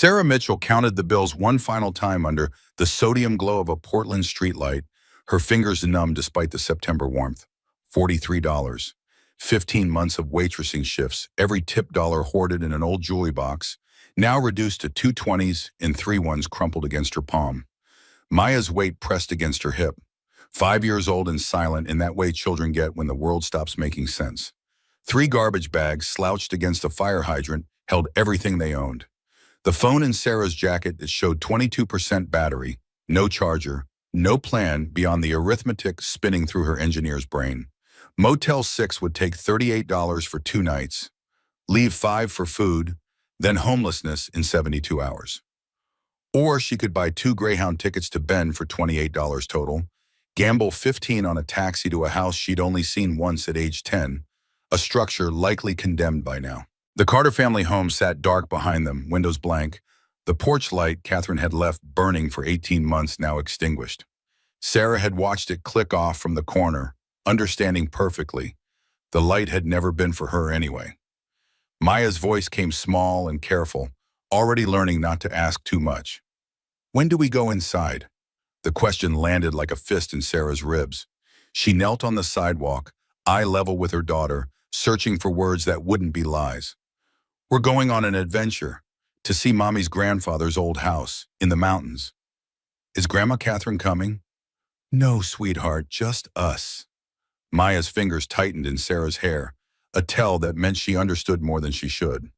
Sarah Mitchell counted the bills one final time under the sodium glow of a Portland streetlight, her fingers numb despite the September warmth. $43. 15 months of waitressing shifts, every tip dollar hoarded in an old jewelry box, now reduced to two 20s and three ones crumpled against her palm. Maya's weight pressed against her hip. 5 years old and silent in that way children get when the world stops making sense. Three garbage bags slouched against a fire hydrant held everything they owned. The phone in Sarah's jacket that showed 22% battery, no charger, no plan beyond the arithmetic spinning through her engineer's brain. Motel 6 would take $38 for 2 nights, leave 5 for food, then homelessness in 72 hours. Or she could buy 2 Greyhound tickets to Bend for $28 total, gamble 15 on a taxi to a house she'd only seen once at age 10, a structure likely condemned by now. The Carter family home sat dark behind them, windows blank, the porch light Catherine had left burning for 18 months now extinguished. Sarah had watched it click off from the corner, understanding perfectly. The light had never been for her anyway. Maya's voice came small and careful, already learning not to ask too much. "When do we go inside?" The question landed like a fist in Sarah's ribs. She knelt on the sidewalk, eye level with her daughter, searching for words that wouldn't be lies. "We're going on an adventure, to see Mommy's grandfather's old house, in the mountains." "Is Grandma Catherine coming?" "No, sweetheart, just us." Maya's fingers tightened in Sarah's hair, a tell that meant she understood more than she should.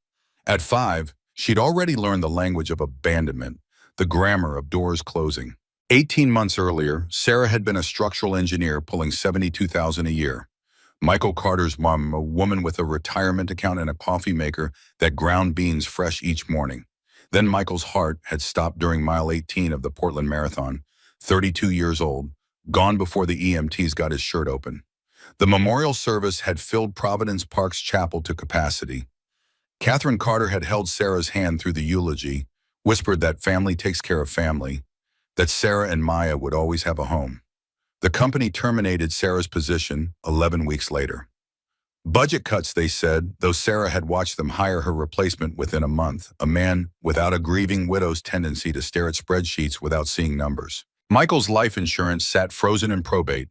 At 5, she'd already learned the language of abandonment, the grammar of doors closing. 18 months earlier, Sarah had been a structural engineer pulling $72,000 a year. Michael Carter's mom, a woman with a retirement account and a coffee maker that ground beans fresh each morning. Then Michael's heart had stopped during mile 18 of the Portland Marathon, 32 years old, gone before the EMTs got his shirt open. The memorial service had filled Providence Park's chapel to capacity. Catherine Carter had held Sarah's hand through the eulogy, whispered that family takes care of family, that Sarah and Maya would always have a home. The company terminated Sarah's position 11 weeks later. Budget cuts, they said, though Sarah had watched them hire her replacement within a month, a man without a grieving widow's tendency to stare at spreadsheets without seeing numbers. Michael's life insurance sat frozen in probate.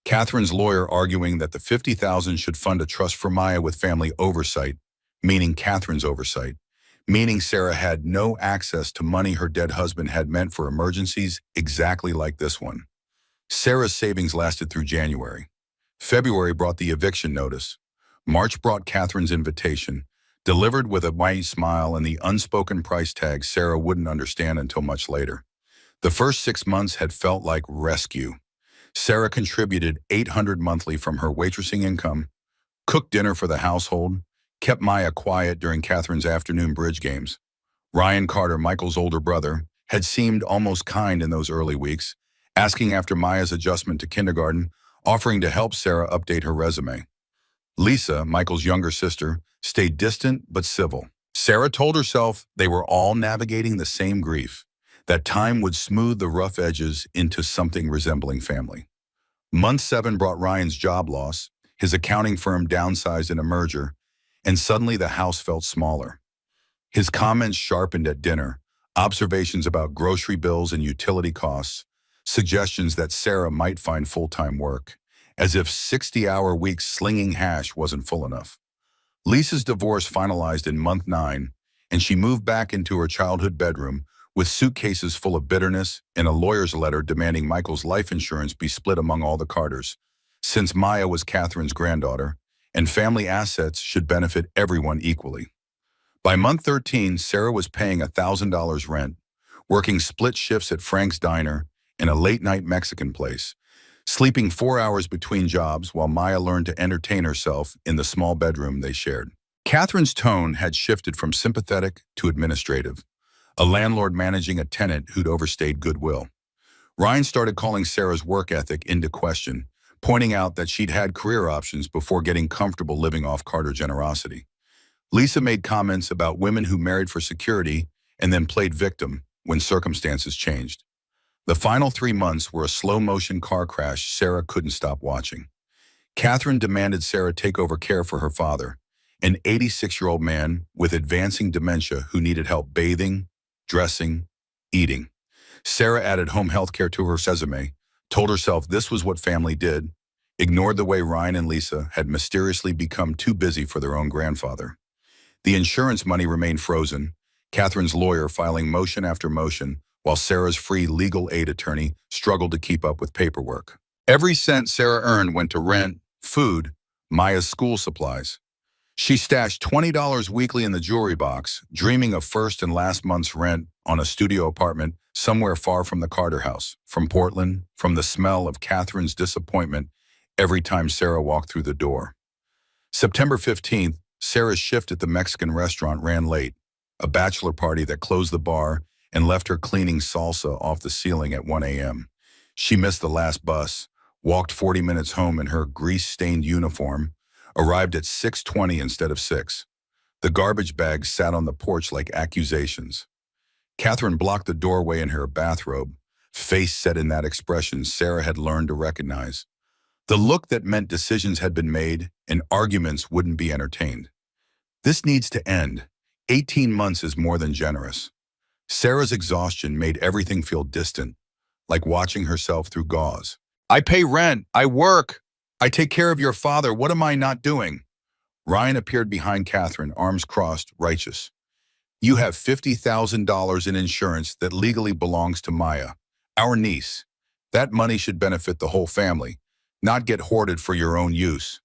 Catherine's lawyer arguing that the $50,000 should fund a trust for Maya with family oversight, meaning Catherine's oversight, meaning Sarah had no access to money her dead husband had meant for emergencies exactly like this one. Sarah's savings lasted through January. February brought the eviction notice. March brought Catherine's invitation, delivered with a white smile and the unspoken price tag Sarah wouldn't understand until much later. The first 6 months had felt like rescue. Sarah contributed $800 monthly from her waitressing income, cooked dinner for the household, kept Maya quiet during Catherine's afternoon bridge games. Ryan Carter, Michael's older brother, had seemed almost kind in those early weeks, asking after Maya's adjustment to kindergarten, offering to help Sarah update her resume. Lisa, Michael's younger sister, stayed distant but civil. Sarah told herself they were all navigating the same grief, that time would smooth the rough edges into something resembling family. Month 7 brought Ryan's job loss, his accounting firm downsized in a merger, and suddenly the house felt smaller. His comments sharpened at dinner, observations about grocery bills and utility costs, suggestions that Sarah might find full-time work, as if 60-hour weeks slinging hash wasn't full enough. Lisa's divorce finalized in month 9, and she moved back into her childhood bedroom with suitcases full of bitterness and a lawyer's letter demanding Michael's life insurance be split among all the Carters, since Maya was Catherine's granddaughter, and family assets should benefit everyone equally. By month 13, Sarah was paying $1,000 rent, working split shifts at Frank's Diner and a late-night Mexican place, sleeping 4 hours between jobs while Maya learned to entertain herself in the small bedroom they shared. Catherine's tone had shifted from sympathetic to administrative, a landlord managing a tenant who'd overstayed goodwill. Ryan started calling Sarah's work ethic into question, pointing out that she'd had career options before getting comfortable living off Carter generosity. Lisa made comments about women who married for security and then played victim when circumstances changed. The final 3 months were a slow-motion car crash Sarah couldn't stop watching. Catherine demanded Sarah take over care for her father, an 86-year-old man with advancing dementia who needed help bathing, dressing, eating. Sarah added home health care to her resume, told herself this was what family did, ignored the way Ryan and Lisa had mysteriously become too busy for their own grandfather. The insurance money remained frozen, Catherine's lawyer filing motion after motion, while Sarah's free legal aid attorney struggled to keep up with paperwork. Every cent Sarah earned went to rent, food, Maya's school supplies. She stashed $20 weekly in the jewelry box, dreaming of first and last month's rent on a studio apartment somewhere far from the Carter house, from Portland, from the smell of Catherine's disappointment every time Sarah walked through the door. September 15th, Sarah's shift at the Mexican restaurant ran late, a bachelor party that closed the bar and left her cleaning salsa off the ceiling at 1 a.m. She missed the last bus, walked 40 minutes home in her grease-stained uniform, arrived at 6:20 instead of 6. The garbage bags sat on the porch like accusations. Catherine blocked the doorway in her bathrobe, face set in that expression Sarah had learned to recognize. The look that meant decisions had been made and arguments wouldn't be entertained. This needs to end. 18 months is more than generous. Sarah's exhaustion made everything feel distant, like watching herself through gauze. I pay rent. I work. I take care of your father. What am I not doing? Ryan appeared behind Catherine, arms crossed, righteous. You have $50,000 in insurance that legally belongs to Maya, our niece. That money should benefit the whole family, not get hoarded for your own use.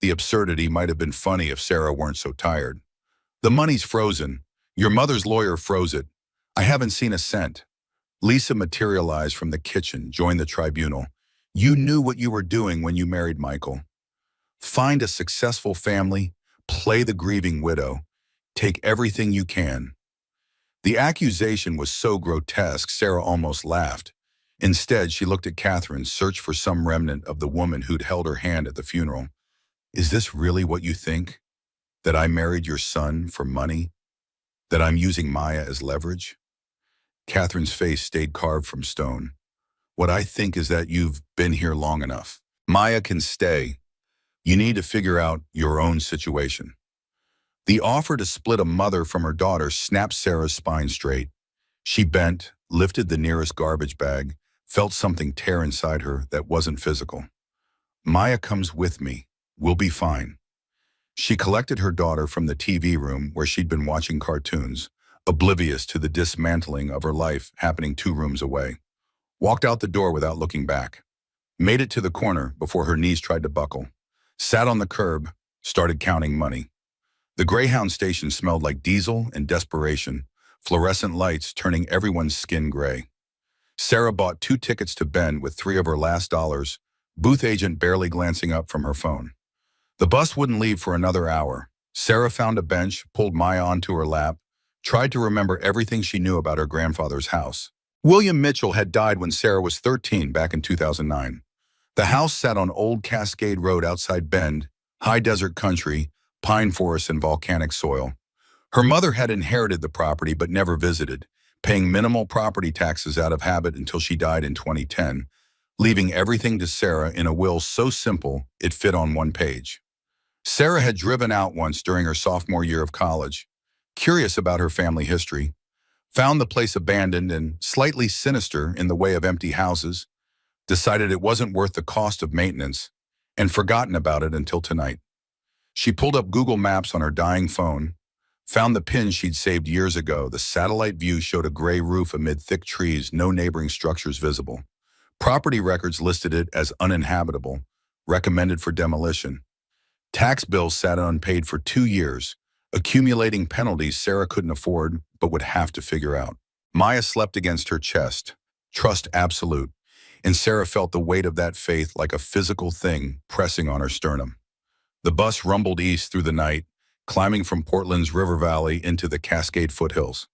The absurdity might have been funny if Sarah weren't so tired. The money's frozen. Your mother's lawyer froze it. I haven't seen a cent. Lisa materialized from the kitchen, joined the tribunal. You knew what you were doing when you married Michael. Find a successful family, play the grieving widow, take everything you can. The accusation was so grotesque, Sarah almost laughed. Instead, she looked at Catherine, searched for some remnant of the woman who'd held her hand at the funeral. Is this really what you think? That I married your son for money? That I'm using Maya as leverage? Catherine's face stayed carved from stone. What I think is that you've been here long enough. Maya can stay. You need to figure out your own situation. The offer to split a mother from her daughter snapped Sarah's spine straight. She bent, lifted the nearest garbage bag, felt something tear inside her that wasn't physical. Maya comes with me. We'll be fine. She collected her daughter from the TV room where she'd been watching cartoons, oblivious to the dismantling of her life happening 2 rooms away. Walked out the door without looking back. Made it to the corner before her knees tried to buckle. Sat on the curb, started counting money. The Greyhound station smelled like diesel and desperation, fluorescent lights turning everyone's skin gray. Sarah bought 2 tickets to Bend with 3 of her last dollars, booth agent barely glancing up from her phone. The bus wouldn't leave for another hour. Sarah found a bench, pulled Maya onto her lap, tried to remember everything she knew about her grandfather's house. William Mitchell had died when Sarah was 13 back in 2009. The house sat on Old Cascade Road outside Bend, high desert country, pine forests and volcanic soil. Her mother had inherited the property but never visited, paying minimal property taxes out of habit until she died in 2010, leaving everything to Sarah in a will so simple it fit on 1 page. Sarah had driven out once during her sophomore year of college, curious about her family history, found the place abandoned and slightly sinister in the way of empty houses, decided it wasn't worth the cost of maintenance, and forgotten about it until tonight. She pulled up Google Maps on her dying phone, found the pin she'd saved years ago. The satellite view showed a gray roof amid thick trees, no neighboring structures visible. Property records listed it as uninhabitable, recommended for demolition. Tax bills sat unpaid for 2 years, accumulating penalties Sarah couldn't afford but would have to figure out. Maya slept against her chest, trust absolute, and Sarah felt the weight of that faith like a physical thing pressing on her sternum. The bus rumbled east through the night, climbing from Portland's river valley into the Cascade foothills.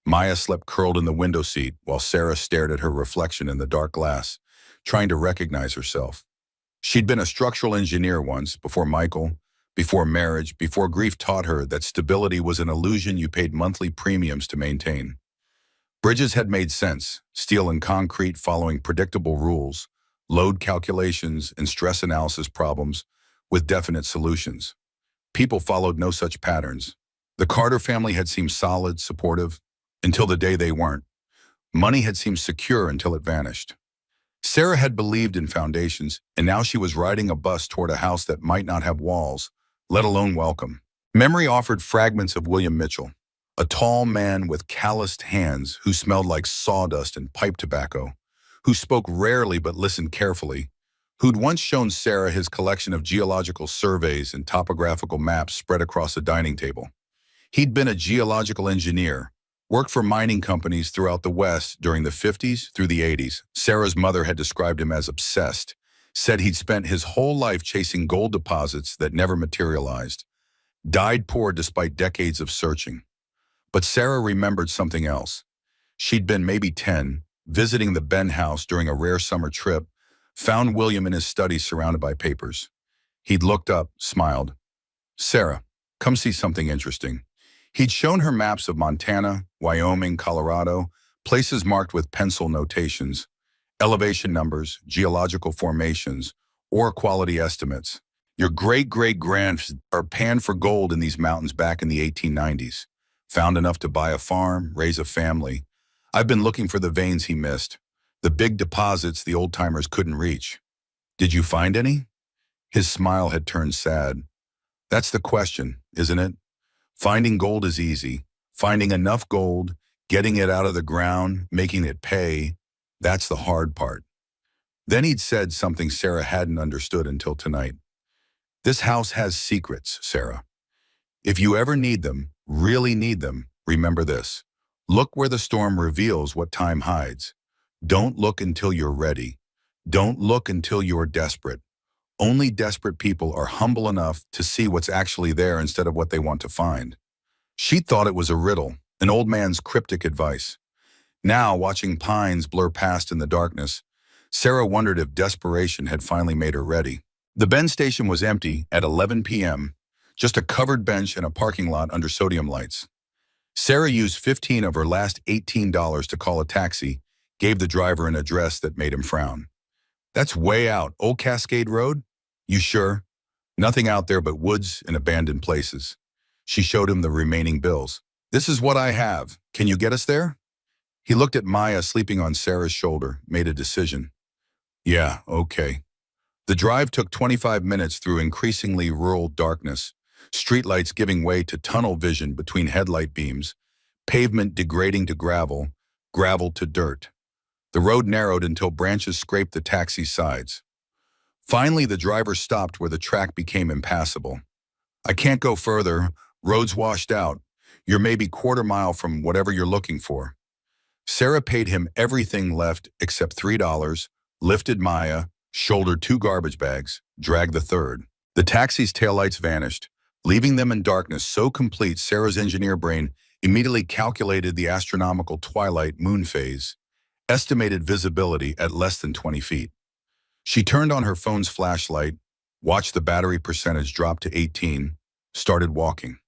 Maya slept curled in the window seat while Sarah stared at her reflection in the dark glass, trying to recognize herself. She'd been a structural engineer once, before Michael, before marriage, before grief taught her that stability was an illusion you paid monthly premiums to maintain. Bridges had made sense, steel and concrete following predictable rules, load calculations and stress analysis problems with definite solutions. People followed no such patterns. The Carter family had seemed solid, supportive. until the day they weren't. Money had seemed secure until it vanished. Sarah had believed in foundations, and now she was riding a bus toward a house that might not have walls, let alone welcome. Memory offered fragments of William Mitchell, a tall man with calloused hands who smelled like sawdust and pipe tobacco, who spoke rarely but listened carefully, who'd once shown Sarah his collection of geological surveys and topographical maps spread across a dining table. He'd been a geological engineer, worked for mining companies throughout the West during the 50s through the 80s. Sarah's mother had described him as obsessed, said he'd spent his whole life chasing gold deposits that never materialized, died poor despite decades of searching. But Sarah remembered something else. She'd been maybe 10, visiting the Ben house during a rare summer trip, found William in his study surrounded by papers. He'd looked up, smiled. "Sarah, come see something interesting." He'd shown her maps of Montana, Wyoming, Colorado, places marked with pencil notations, elevation numbers, geological formations, ore quality estimates. "Your great-great-grands are panned for gold in these mountains back in the 1890s. Found enough to buy a farm, raise a family. I've been looking for the veins he missed, the big deposits the old-timers couldn't reach. Did you find any?" His smile had turned sad. "That's the question, isn't it? Finding gold is easy. Finding enough gold, getting it out of the ground, making it pay, that's the hard part." Then he'd said something Sarah hadn't understood until tonight. "This house has secrets, Sarah. If you ever need them, really need them, remember this. Look where the storm reveals what time hides. Don't look until you're ready. Don't look until you're desperate. Only desperate people are humble enough to see what's actually there instead of what they want to find." She thought it was a riddle, an old man's cryptic advice. Now, watching pines blur past in the darkness, Sarah wondered if desperation had finally made her ready. The Ben station was empty at 11 p.m., just a covered bench and a parking lot under sodium lights. Sarah used 15 of her last $18 to call a taxi, gave the driver an address that made him frown. "That's way out, Old Cascade Road? You sure? Nothing out there but woods and abandoned places." She showed him the remaining bills. "This is what I have. Can you get us there?" He looked at Maya sleeping on Sarah's shoulder, made a decision. "Yeah, okay." The drive took 25 minutes through increasingly rural darkness, streetlights giving way to tunnel vision between headlight beams, pavement degrading to gravel, gravel to dirt. The road narrowed until branches scraped the taxi's sides. Finally, the driver stopped where the track became impassable. "I can't go further. Road's washed out. You're maybe quarter-mile from whatever you're looking for." Sarah paid him everything left except $3, lifted Maya, shouldered 2 garbage bags, dragged the third. The taxi's taillights vanished, leaving them in darkness so complete Sarah's engineer brain immediately calculated the astronomical twilight moon phase, estimated visibility at less than 20 feet. She turned on her phone's flashlight, watched the battery percentage drop to 18, started walking.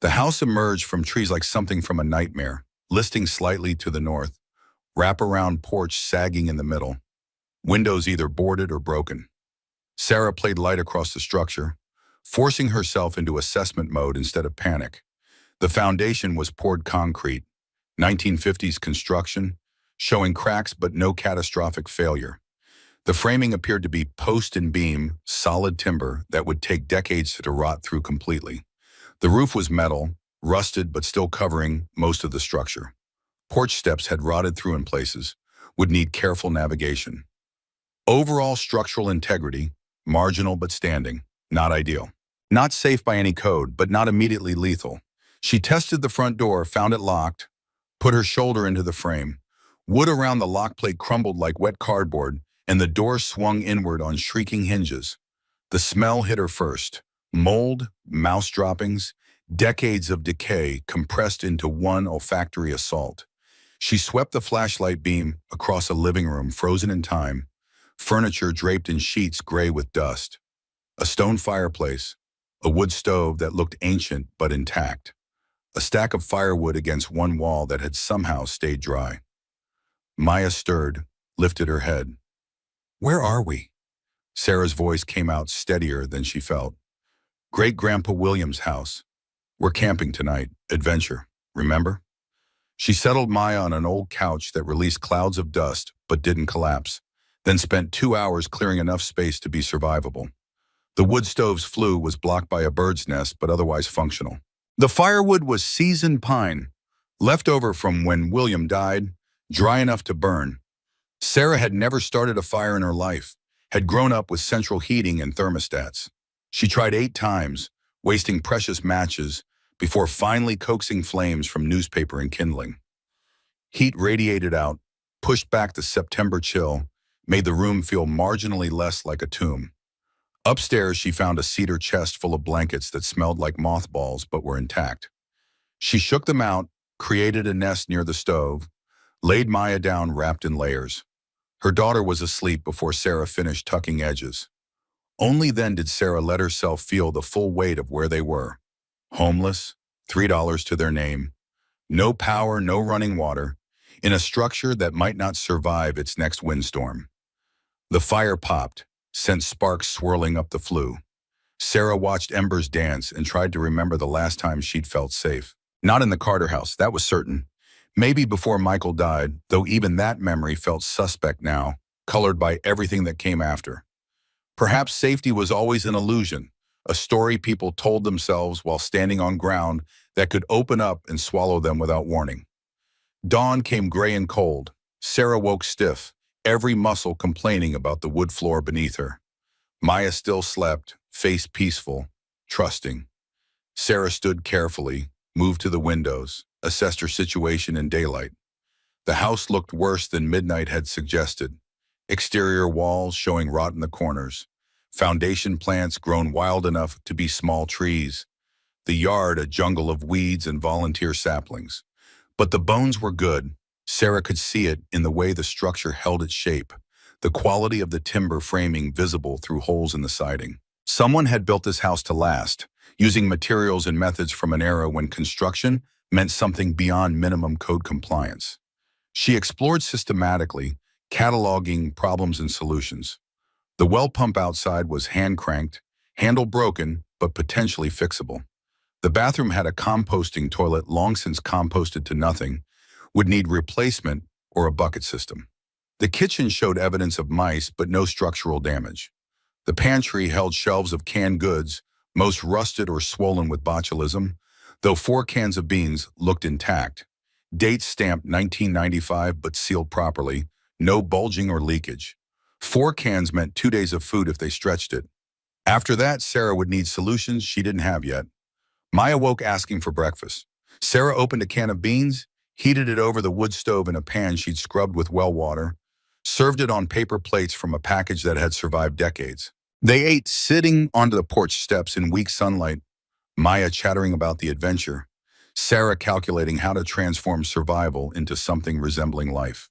The house emerged from trees like something from a nightmare, listing slightly to the north, wraparound porch sagging in the middle, windows either boarded or broken. Sarah played light across the structure, forcing herself into assessment mode instead of panic. The foundation was poured concrete, 1950s construction, showing cracks but no catastrophic failure. The framing appeared to be post and beam, solid timber that would take decades to rot through completely. The roof was metal, rusted but still covering most of the structure. Porch steps had rotted through in places, would need careful navigation. Overall structural integrity, marginal but standing, not ideal. Not safe by any code, but not immediately lethal. She tested the front door, found it locked, put her shoulder into the frame. Wood around the lock plate crumbled like wet cardboard, and the door swung inward on shrieking hinges. The smell hit her first. Mold, mouse droppings, decades of decay compressed into one olfactory assault. She swept the flashlight beam across a living room frozen in time, furniture draped in sheets gray with dust. A stone fireplace, a wood stove that looked ancient but intact, a stack of firewood against one wall that had somehow stayed dry. Maya stirred, lifted her head. "Where are we?" Sarah's voice came out steadier than she felt. "Great-Grandpa William's house. We're camping tonight. Adventure, remember?" She settled Maya on an old couch that released clouds of dust but didn't collapse, then spent 2 hours clearing enough space to be survivable. The wood stove's flue was blocked by a bird's nest but otherwise functional. The firewood was seasoned pine, left over from when William died, dry enough to burn. Sarah had never started a fire in her life, had grown up with central heating and thermostats. She tried 8 times, wasting precious matches, before finally coaxing flames from newspaper and kindling. Heat radiated out, pushed back the September chill, made the room feel marginally less like a tomb. Upstairs, she found a cedar chest full of blankets that smelled like mothballs but were intact. She shook them out, created a nest near the stove, laid Maya down wrapped in layers. Her daughter was asleep before Sarah finished tucking edges. Only then did Sarah let herself feel the full weight of where they were. Homeless, $3 to their name, no power, no running water, in a structure that might not survive its next windstorm. The fire popped, sent sparks swirling up the flue. Sarah watched embers dance and tried to remember the last time she'd felt safe. Not in the Carter house, that was certain. Maybe before Michael died, though even that memory felt suspect now, colored by everything that came after. Perhaps safety was always an illusion, a story people told themselves while standing on ground that could open up and swallow them without warning. Dawn came gray and cold. Sarah woke stiff, every muscle complaining about the wood floor beneath her. Maya still slept, face peaceful, trusting. Sarah stood carefully, moved to the windows, assessed her situation in daylight. The house looked worse than midnight had suggested. Exterior walls showing rot in the corners. Foundation plants grown wild enough to be small trees. The yard a jungle of weeds and volunteer saplings. But the bones were good. Sarah could see it in the way the structure held its shape, the quality of the timber framing visible through holes in the siding. Someone had built this house to last, using materials and methods from an era when construction meant something beyond minimum code compliance. She explored systematically, cataloging problems and solutions. The well pump outside was hand-cranked, handle broken, but potentially fixable. The bathroom had a composting toilet long since composted to nothing, would need replacement or a bucket system. The kitchen showed evidence of mice, but no structural damage. The pantry held shelves of canned goods, most rusted or swollen with botulism, though 4 cans of beans looked intact. Dates stamped 1995 but sealed properly, no bulging or leakage. 4 cans meant 2 days of food if they stretched it. After that, Sarah would need solutions she didn't have yet. Maya woke asking for breakfast. Sarah opened a can of beans, heated it over the wood stove in a pan she'd scrubbed with well water, served it on paper plates from a package that had survived decades. They ate sitting onto the porch steps in weak sunlight, Maya chattering about the adventure, Sarah calculating how to transform survival into something resembling life.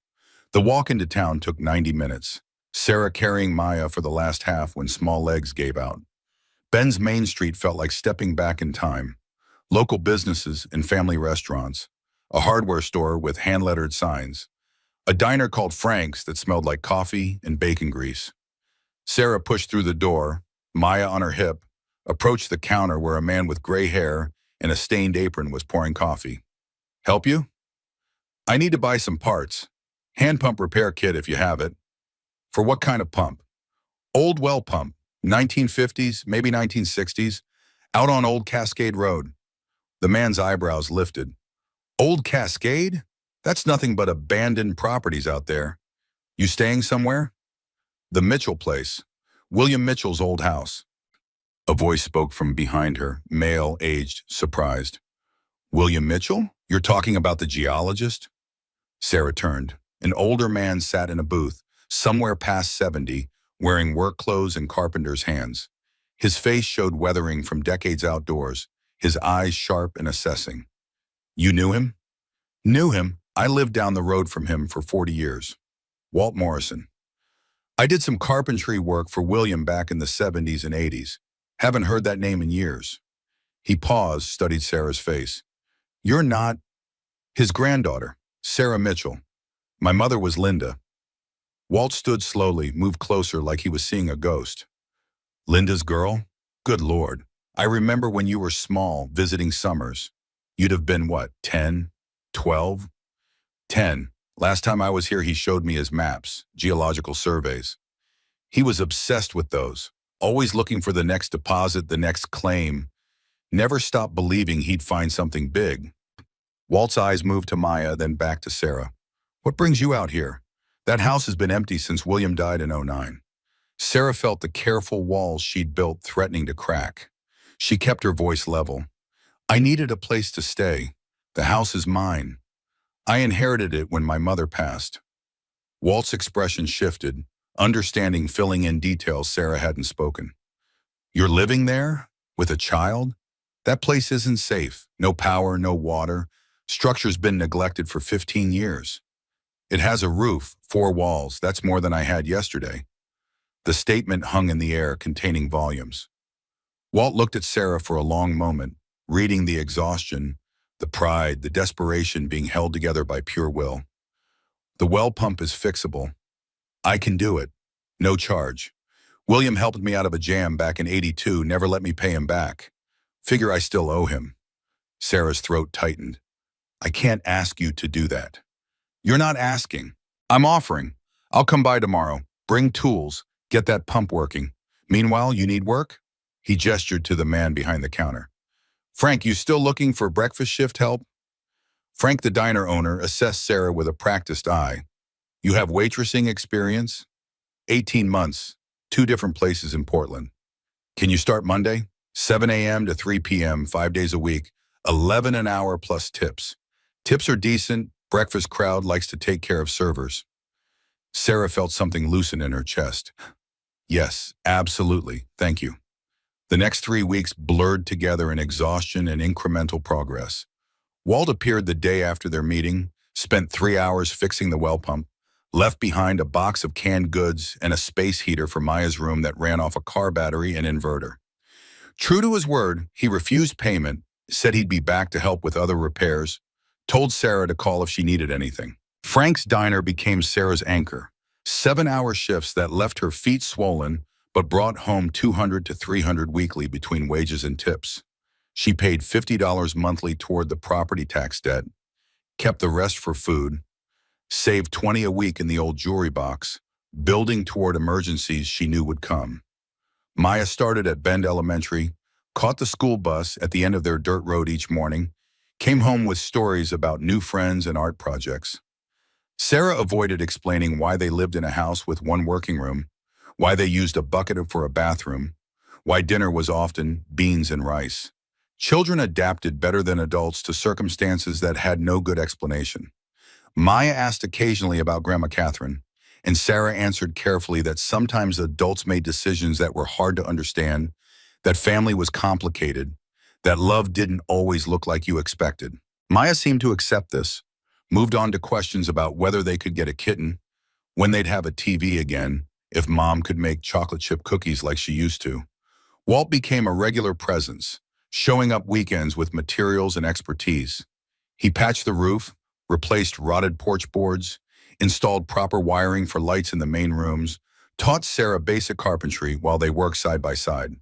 The walk into town took 90 minutes, Sarah carrying Maya for the last half when small legs gave out. Ben's Main Street felt like stepping back in time. Local businesses and family restaurants, a hardware store with hand-lettered signs, a diner called Frank's that smelled like coffee and bacon grease. Sarah pushed through the door, Maya on her hip, approached the counter where a man with gray hair and a stained apron was pouring coffee. "Help you?" "I need to buy some parts. Hand pump repair kit if you have it." "For what kind of pump?" "Old well pump, 1950s, maybe 1960s, out on Old Cascade Road." The man's eyebrows lifted. "Old Cascade? That's nothing but abandoned properties out there. You staying somewhere?" "The Mitchell place. William Mitchell's old house." A voice spoke from behind her, male, aged, surprised. "William Mitchell? You're talking about the geologist?" Sarah turned. An older man sat in a booth, somewhere past 70, wearing work clothes and carpenter's hands. His face showed weathering from decades outdoors, his eyes sharp and assessing. "You knew him?" "Knew him. I lived down the road from him for 40 years. Walt Morrison. I did some carpentry work for William back in the 70s and 80s. Haven't heard that name in years." He paused, studied Sarah's face. "You're not—" "His granddaughter, Sarah Mitchell. My mother was Linda." Walt stood slowly, moved closer like he was seeing a ghost. "Linda's girl? Good Lord. I remember when you were small, visiting summers. You'd have been what, 10, 12? 10. Last time I was here, he showed me his maps, geological surveys. He was obsessed with those, always looking for the next deposit, the next claim, never stopped believing he'd find something big. Walt's eyes moved to Maya, then back to Sarah. What brings you out here? That house has been empty since William died in '09. Sarah felt the careful walls she'd built threatening to crack. She kept her voice level. I needed a place to stay. The house is mine. I inherited it when my mother passed. Walt's expression shifted, understanding filling in details Sarah hadn't spoken. You're living there? With a child? That place isn't safe. No power, no water. Structure's been neglected for 15 years. It has a roof, 4 walls. That's more than I had yesterday. The statement hung in the air, containing volumes. Walt looked at Sarah for a long moment, reading the exhaustion, the pride, the desperation being held together by pure will. The well pump is fixable. I can do it. No charge. William helped me out of a jam back in '82, never let me pay him back. Figure I still owe him. Sarah's throat tightened. I can't ask you to do that. You're not asking. I'm offering. I'll come by tomorrow. Bring tools. Get that pump working. Meanwhile, you need work? He gestured to the man behind the counter. Frank, you still looking for breakfast shift help? Frank, the diner owner, assessed Sarah with a practiced eye. You have waitressing experience? 18 months, 2 different places in Portland. Can you start Monday? 7 a.m. to 3 p.m., 5 days a week, 11 an hour plus tips. Tips are decent. Breakfast crowd likes to take care of servers. Sarah felt something loosen in her chest. Yes, absolutely. Thank you. The next 3 weeks blurred together in exhaustion and incremental progress. Walt appeared the day after their meeting, spent 3 hours fixing the well pump, left behind a box of canned goods and a space heater for Maya's room that ran off a car battery and inverter. True to his word, he refused payment, said he'd be back to help with other repairs, told Sarah to call if she needed anything. Frank's diner became Sarah's anchor. 7-hour shifts that left her feet swollen, but brought home $200 to $300 weekly between wages and tips. She paid $50 monthly toward the property tax debt, kept the rest for food, saved $20 a week in the old jewelry box, building toward emergencies she knew would come. Maya started at Bend Elementary, caught the school bus at the end of their dirt road each morning, came home with stories about new friends and art projects. Sarah avoided explaining why they lived in a house with 1 working room, why they used a bucket for a bathroom, why dinner was often beans and rice. Children adapted better than adults to circumstances that had no good explanation. Maya asked occasionally about Grandma Catherine, and Sarah answered carefully that sometimes adults made decisions that were hard to understand, that family was complicated, that love didn't always look like you expected. Maya seemed to accept this, moved on to questions about whether they could get a kitten, when they'd have a TV again, if Mom could make chocolate chip cookies like she used to. Walt became a regular presence, showing up weekends with materials and expertise. He patched the roof, replaced rotted porch boards, installed proper wiring for lights in the main rooms, taught Sarah basic carpentry while they worked side by side.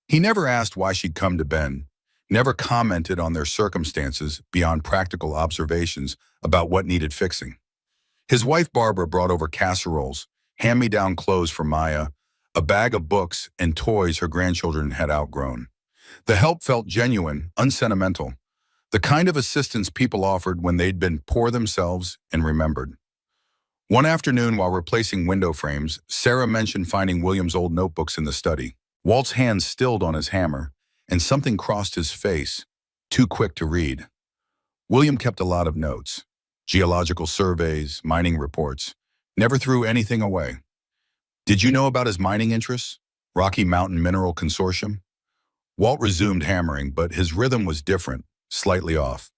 He never asked why she'd come to Ben, never commented on their circumstances beyond practical observations about what needed fixing. His wife Barbara brought over casseroles, hand-me-down clothes for Maya, a bag of books and toys her grandchildren had outgrown. The help felt genuine, unsentimental, the kind of assistance people offered when they'd been poor themselves and remembered. One afternoon while replacing window frames, Sarah mentioned finding William's old notebooks in the study. Walt's hands stilled on his hammer, and something crossed his face, too quick to read. William kept a lot of notes, geological surveys, mining reports, never threw anything away. Did you know about his mining interests? Rocky Mountain Mineral Consortium? Walt resumed hammering, but his rhythm was different, slightly off.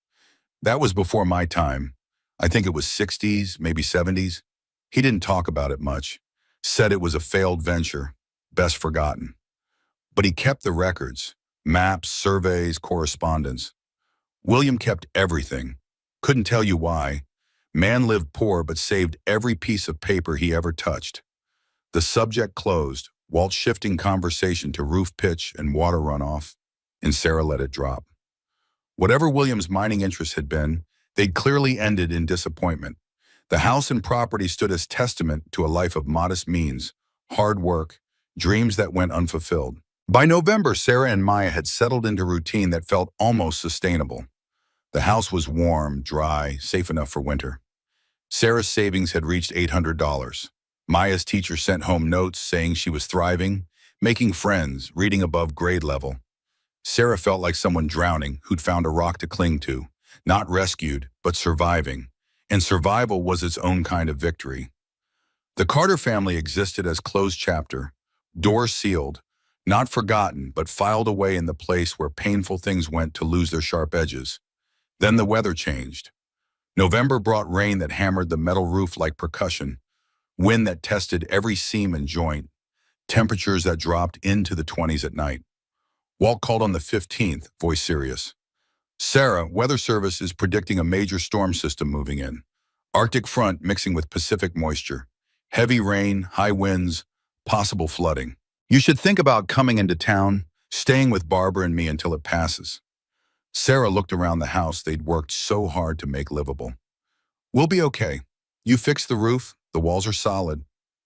That was before my time. I think it was 60s, maybe 70s. He didn't talk about it much, said it was a failed venture, best forgotten. But he kept the records, maps, surveys, correspondence. William kept everything. Couldn't tell you why. Man lived poor but saved every piece of paper he ever touched. The subject closed, Walt shifting conversation to roof pitch and water runoff, and Sarah let it drop. Whatever William's mining interest had been, They'd clearly ended in disappointment. The house and property stood as testament to a life of modest means, hard work, dreams that went unfulfilled. By November, Sarah and Maya had settled into routine that felt almost sustainable. The house was warm, dry, safe enough for winter. Sarah's savings had reached $800. Maya's teacher sent home notes saying she was thriving, making friends, reading above grade level. Sarah felt like someone drowning who'd found a rock to cling to, not rescued, but surviving. And survival was its own kind of victory. The Carter family existed as closed chapter, doors sealed, not forgotten, but filed away in the place where painful things went to lose their sharp edges. Then the weather changed. November brought rain that hammered the metal roof like percussion, wind that tested every seam and joint, temperatures that dropped into the 20s at night. Walt called on the 15th, voice serious. "Sarah, Weather Service is predicting a major storm system moving in. Arctic front mixing with Pacific moisture. Heavy rain, high winds, possible flooding. You should think about coming into town, staying with Barbara and me until it passes." Sarah looked around the house they'd worked so hard to make livable. "We'll be okay. You fixed the roof, the walls are solid.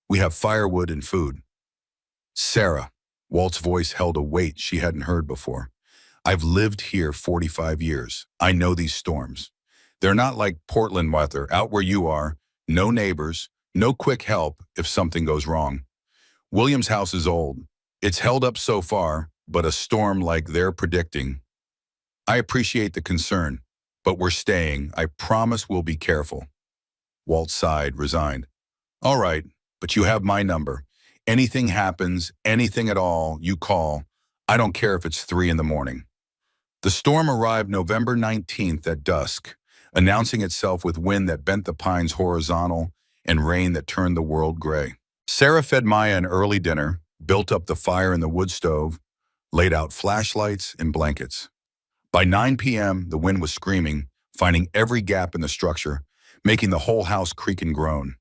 We have firewood and food." "Sarah," Walt's voice held a weight she hadn't heard before. "I've lived here 45 years. I know these storms. They're not like Portland weather, out where you are, no neighbors, no quick help if something goes wrong. William's house is old. It's held up so far, but a storm like they're predicting. I appreciate the concern, but we're staying. I promise we'll be careful." Walt sighed, resigned. "All right, but you have my number. Anything happens, anything at all, you call. I don't care if it's 3 in the morning." The storm arrived November 19th at dusk, announcing itself with wind that bent the pines horizontal and rain that turned the world gray. Sarah fed Maya an early dinner, built up the fire in the wood stove, laid out flashlights and blankets. By 9 p.m., the wind was screaming, finding every gap in the structure, making the whole house creak and groan.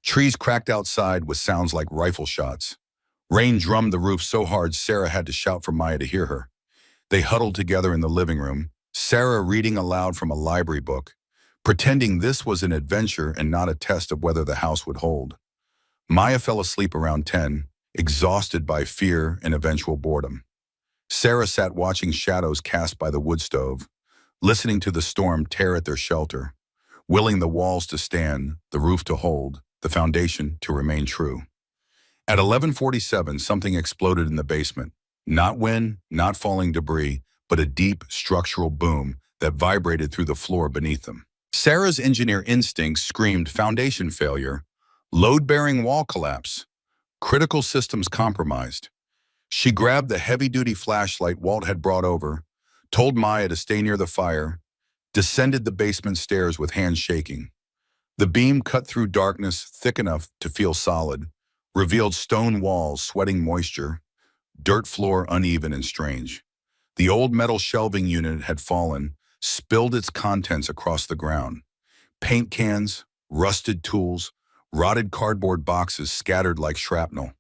Trees cracked outside with sounds like rifle shots. Rain drummed the roof so hard Sarah had to shout for Maya to hear her. They huddled together in the living room, Sarah reading aloud from a library book, pretending this was an adventure and not a test of whether the house would hold. Maya fell asleep around 10, exhausted by fear and eventual boredom. Sarah sat watching shadows cast by the wood stove, listening to the storm tear at their shelter, willing the walls to stand, the roof to hold, the foundation to remain true. At 11:47, something exploded in the basement. Not wind, not falling debris, but a deep structural boom that vibrated through the floor beneath them. Sarah's engineer instinct screamed foundation failure, load-bearing wall collapse, critical systems compromised. She grabbed the heavy-duty flashlight Walt had brought over, told Maya to stay near the fire, descended the basement stairs with hands shaking. The beam cut through darkness thick enough to feel solid, revealed stone walls sweating moisture, dirt floor uneven and strange. The old metal shelving unit had fallen, spilled its contents across the ground. Paint cans, rusted tools, rotted cardboard boxes scattered like shrapnel.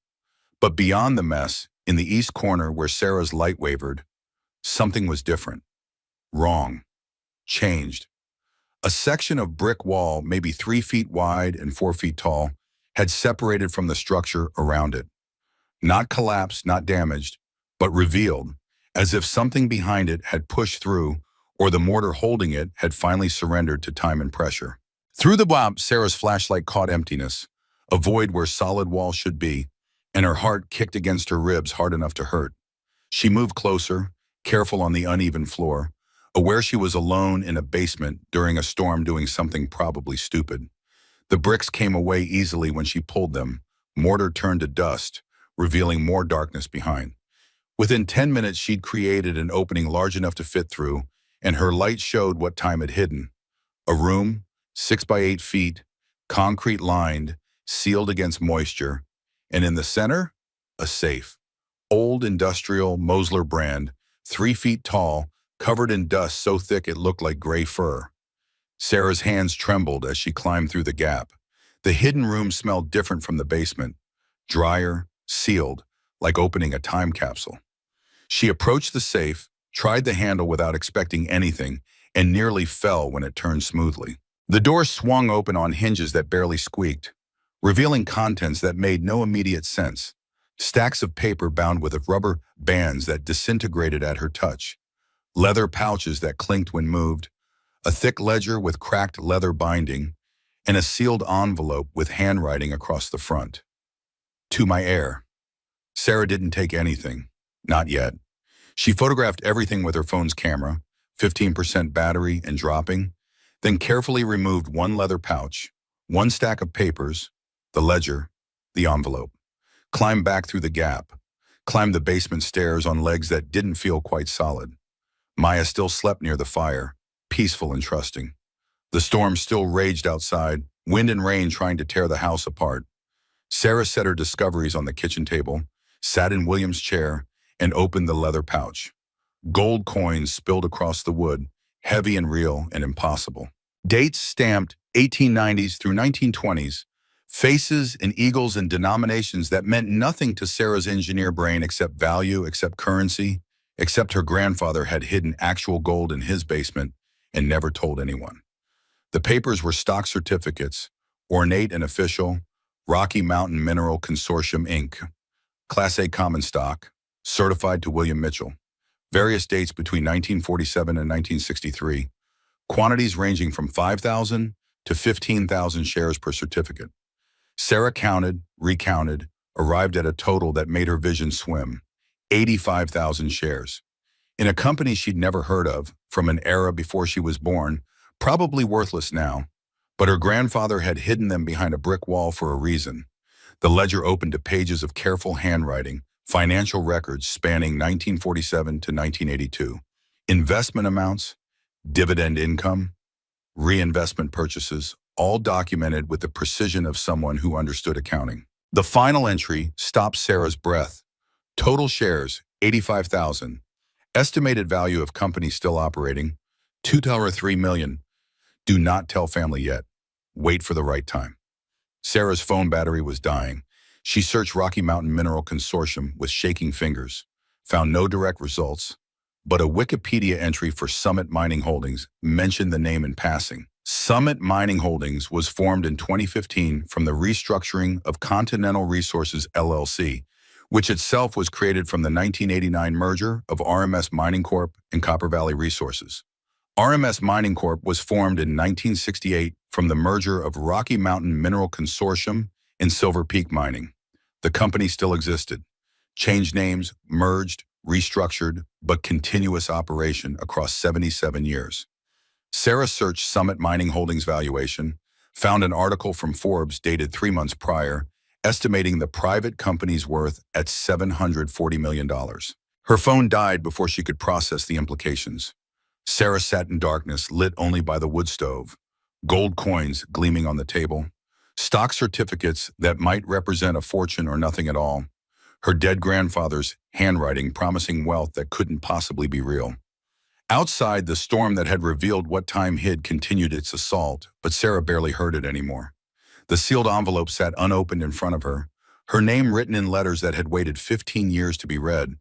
But beyond the mess, in the east corner where Sarah's light wavered, something was different. Wrong. Changed. A section of brick wall, maybe 3 feet wide and 4 feet tall, had separated from the structure around it. Not collapsed, not damaged, but revealed, as if something behind it had pushed through, or the mortar holding it had finally surrendered to time and pressure. Through the bump, Sarah's flashlight caught emptiness, a void where solid walls should be, and her heart kicked against her ribs hard enough to hurt. She moved closer, careful on the uneven floor, aware she was alone in a basement during a storm doing something probably stupid. The bricks came away easily when she pulled them. Mortar turned to dust, revealing more darkness behind. Within 10 minutes, she'd created an opening large enough to fit through, and her light showed what time had hidden. A room, 6 by 8 feet, concrete lined, sealed against moisture, and in the center, a safe. Old industrial Mosler brand, 3 feet tall, covered in dust so thick it looked like gray fur. Sarah's hands trembled as she climbed through the gap. The hidden room smelled different from the basement, drier, sealed, like opening a time capsule. She approached the safe, tried the handle without expecting anything, and nearly fell when it turned smoothly. The door swung open on hinges that barely squeaked, revealing contents that made no immediate sense. Stacks of paper bound with rubber bands that disintegrated at her touch, leather pouches that clinked when moved, a thick ledger with cracked leather binding, and a sealed envelope with handwriting across the front. To my heir. Sarah didn't take anything. Not yet. She photographed everything with her phone's camera, 15% battery and dropping, then carefully removed one leather pouch, one stack of papers, the ledger, the envelope, climbed back through the gap, climbed the basement stairs on legs that didn't feel quite solid. Maya still slept near the fire, peaceful and trusting. The storm still raged outside, wind and rain trying to tear the house apart. Sarah set her discoveries on the kitchen table, sat in William's chair, and opened the leather pouch. Gold coins spilled across the wood, heavy and real and impossible. Dates stamped 1890s through 1920s, faces and eagles and denominations that meant nothing to Sarah's engineer brain except value, except currency, except her grandfather had hidden actual gold in his basement and never told anyone. The papers were stock certificates, ornate and official, Rocky Mountain Mineral Consortium, Inc., Class A common stock, certified to William Mitchell. Various dates between 1947 and 1963, quantities ranging from 5,000 to 15,000 shares per certificate. Sarah counted, recounted, arrived at a total that made her vision swim, 85,000 shares. In a company she'd never heard of, from an era before she was born, probably worthless now, but her grandfather had hidden them behind a brick wall for a reason. The ledger opened to pages of careful handwriting, financial records spanning 1947 to 1982, investment amounts, dividend income, reinvestment purchases, all documented with the precision of someone who understood accounting. The final entry stopped Sarah's breath. Total shares, 85,000. Estimated value of company still operating, $2.3 million. Do not tell family yet. Wait for the right time. Sarah's phone battery was dying. She searched Rocky Mountain Mineral Consortium with shaking fingers, found no direct results, but a Wikipedia entry for Summit Mining Holdings mentioned the name in passing. Summit Mining Holdings was formed in 2015 from the restructuring of Continental Resources LLC, which itself was created from the 1989 merger of RMS Mining Corp. And Copper Valley Resources. RMS Mining Corp. was formed in 1968 from the merger of Rocky Mountain Mineral Consortium and Silver Peak Mining. The company still existed, changed names, merged, restructured, but continuous operation across 77 years. Sarah searched Summit Mining Holdings valuation, found an article from Forbes dated 3 months prior, estimating the private company's worth at $740 million. Her phone died before she could process the implications. Sarah sat in darkness, lit only by the wood stove, gold coins gleaming on the table, stock certificates that might represent a fortune or nothing at all, her dead grandfather's handwriting promising wealth that couldn't possibly be real. Outside, the storm that had revealed what time hid continued its assault, but Sarah barely heard it anymore. The sealed envelope sat unopened in front of her name written in letters that had waited 15 years to be read,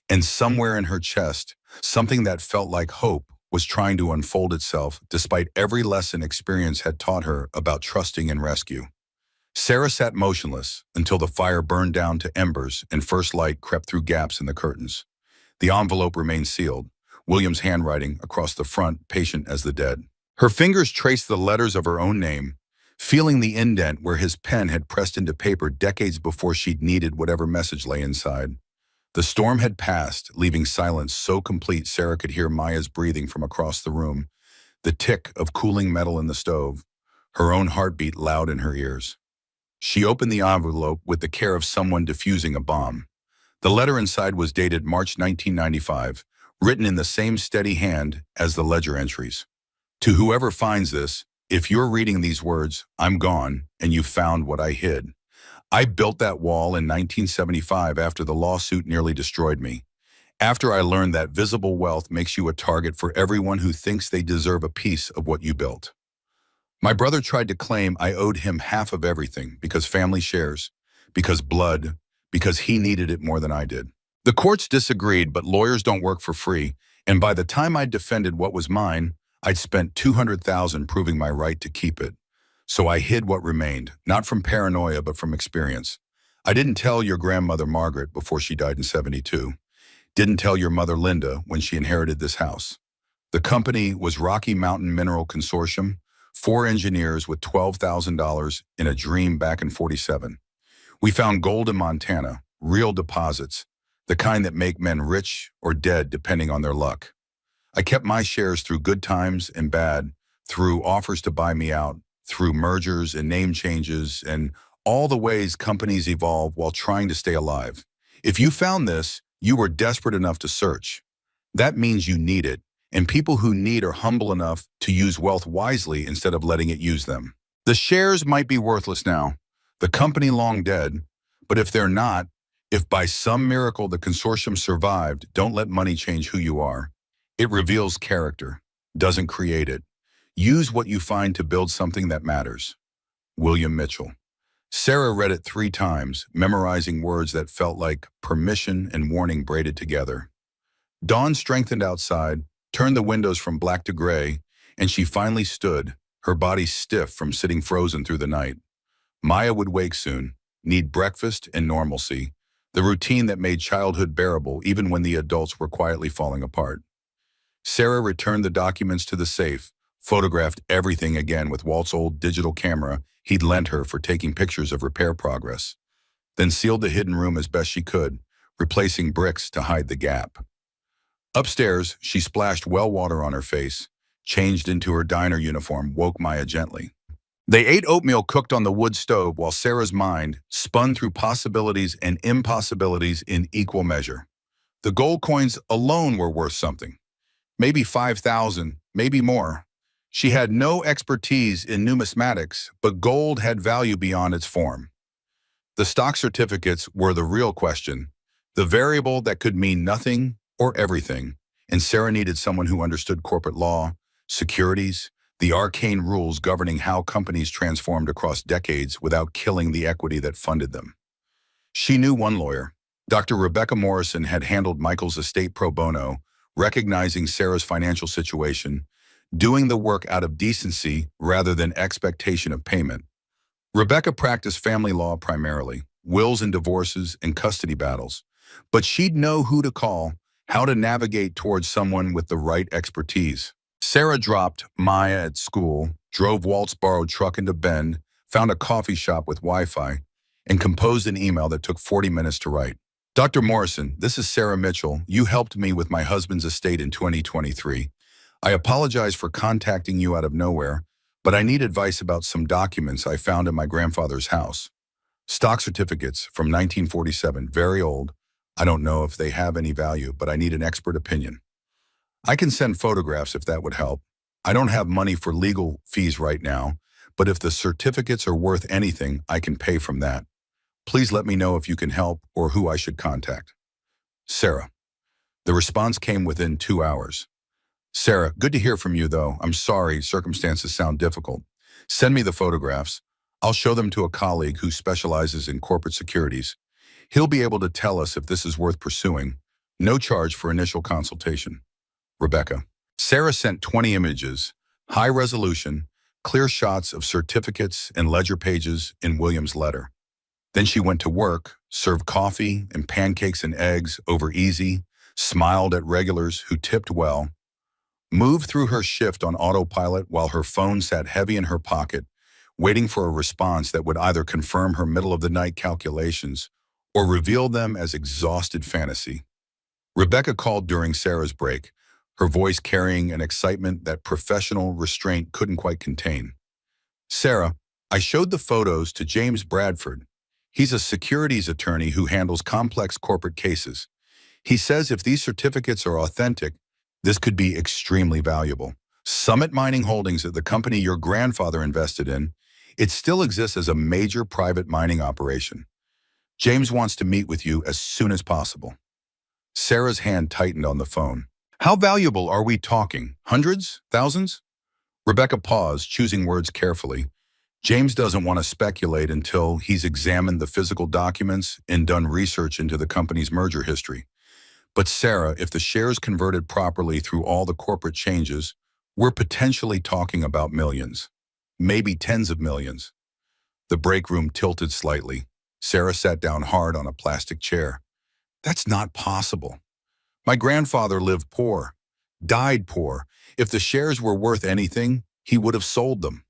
and somewhere in her chest, something that felt like hope was trying to unfold itself despite every lesson experience had taught her about trusting and rescue. Sarah sat motionless until the fire burned down to embers and first light crept through gaps in the curtains. The envelope remained sealed, William's handwriting across the front, patient as the dead. Her fingers traced the letters of her own name, feeling the indent where his pen had pressed into paper decades before she'd needed whatever message lay inside. The storm had passed, leaving silence so complete Sarah could hear Maya's breathing from across the room, the tick of cooling metal in the stove, her own heartbeat loud in her ears. She opened the envelope with the care of someone defusing a bomb. The letter inside was dated March 1995, written in the same steady hand as the ledger entries. To whoever finds this, if you're reading these words, I'm gone, and you found what I hid. I built that wall in 1975 after the lawsuit nearly destroyed me. After I learned that visible wealth makes you a target for everyone who thinks they deserve a piece of what you built. My brother tried to claim I owed him half of everything because family shares, because blood, because he needed it more than I did. The courts disagreed, but lawyers don't work for free, and by the time I defended what was mine, I'd spent $200,000 proving my right to keep it. So I hid what remained, not from paranoia, but from experience. I didn't tell your grandmother Margaret before she died in '72. Didn't tell your mother Linda when she inherited this house. The company was Rocky Mountain Mineral Consortium, 4 engineers with $12,000 in a dream back in '47. We found gold in Montana, real deposits, the kind that make men rich or dead depending on their luck. I kept my shares through good times and bad, through offers to buy me out, through mergers and name changes, and all the ways companies evolve while trying to stay alive. If you found this, you were desperate enough to search. That means you need it, and people who need are humble enough to use wealth wisely instead of letting it use them. The shares might be worthless now, the company long dead, but if they're not, if by some miracle the consortium survived, don't let money change who you are. It reveals character, doesn't create it. Use what you find to build something that matters. William Mitchell. Sarah read it 3 times, memorizing words that felt like permission and warning braided together. Dawn strengthened outside, turned the windows from black to gray, and she finally stood, her body stiff from sitting frozen through the night. Maya would wake soon, need breakfast and normalcy, the routine that made childhood bearable even when the adults were quietly falling apart. Sarah returned the documents to the safe, photographed everything again with Walt's old digital camera he'd lent her for taking pictures of repair progress, then sealed the hidden room as best she could, replacing bricks to hide the gap. Upstairs, she splashed well water on her face, changed into her diner uniform, woke Maya gently. They ate oatmeal cooked on the wood stove while Sarah's mind spun through possibilities and impossibilities in equal measure. The gold coins alone were worth something. Maybe 5,000, maybe more. She had no expertise in numismatics, but gold had value beyond its form. The stock certificates were the real question, the variable that could mean nothing or everything, and Sarah needed someone who understood corporate law, securities, the arcane rules governing how companies transformed across decades without killing the equity that funded them. She knew one lawyer. Dr. Rebecca Morrison had handled Michael's estate pro bono, recognizing Sarah's financial situation, doing the work out of decency rather than expectation of payment. Rebecca practiced family law primarily, wills and divorces and custody battles, but she'd know who to call, how to navigate towards someone with the right expertise. Sarah dropped Maya at school, drove Walt's borrowed truck into Bend, found a coffee shop with Wi-Fi, and composed an email that took 40 minutes to write. Dr. Morrison, this is Sarah Mitchell. You helped me with my husband's estate in 2023. I apologize for contacting you out of nowhere, but I need advice about some documents I found in my grandfather's house. Stock certificates from 1947, very old. I don't know if they have any value, but I need an expert opinion. I can send photographs if that would help. I don't have money for legal fees right now, but if the certificates are worth anything, I can pay from that. Please let me know if you can help or who I should contact. Sarah. The response came within 2 hours. Sarah, good to hear from you though. I'm sorry, circumstances sound difficult. Send me the photographs. I'll show them to a colleague who specializes in corporate securities. He'll be able to tell us if this is worth pursuing. No charge for initial consultation. Rebecca. Sarah sent 20 images, high resolution, clear shots of certificates and ledger pages in William's letter. Then she went to work, served coffee and pancakes and eggs over easy, smiled at regulars who tipped well, moved through her shift on autopilot while her phone sat heavy in her pocket, waiting for a response that would either confirm her middle-of-the-night calculations or reveal them as exhausted fantasy. Rebecca called during Sarah's break, her voice carrying an excitement that professional restraint couldn't quite contain. Sarah, I showed the photos to James Bradford. He's a securities attorney who handles complex corporate cases. He says if these certificates are authentic, this could be extremely valuable. Summit Mining Holdings, the company your grandfather invested in, it still exists as a major private mining operation. James wants to meet with you as soon as possible. Sarah's hand tightened on the phone. How valuable are we talking? Hundreds? Thousands? Rebecca paused, choosing words carefully. James doesn't want to speculate until he's examined the physical documents and done research into the company's merger history. But Sarah, if the shares converted properly through all the corporate changes, We're potentially talking about millions, maybe tens of millions. The break room tilted slightly. Sarah sat down hard on a plastic chair. That's not possible. My grandfather lived poor, died poor. If the shares were worth anything, he would have sold them.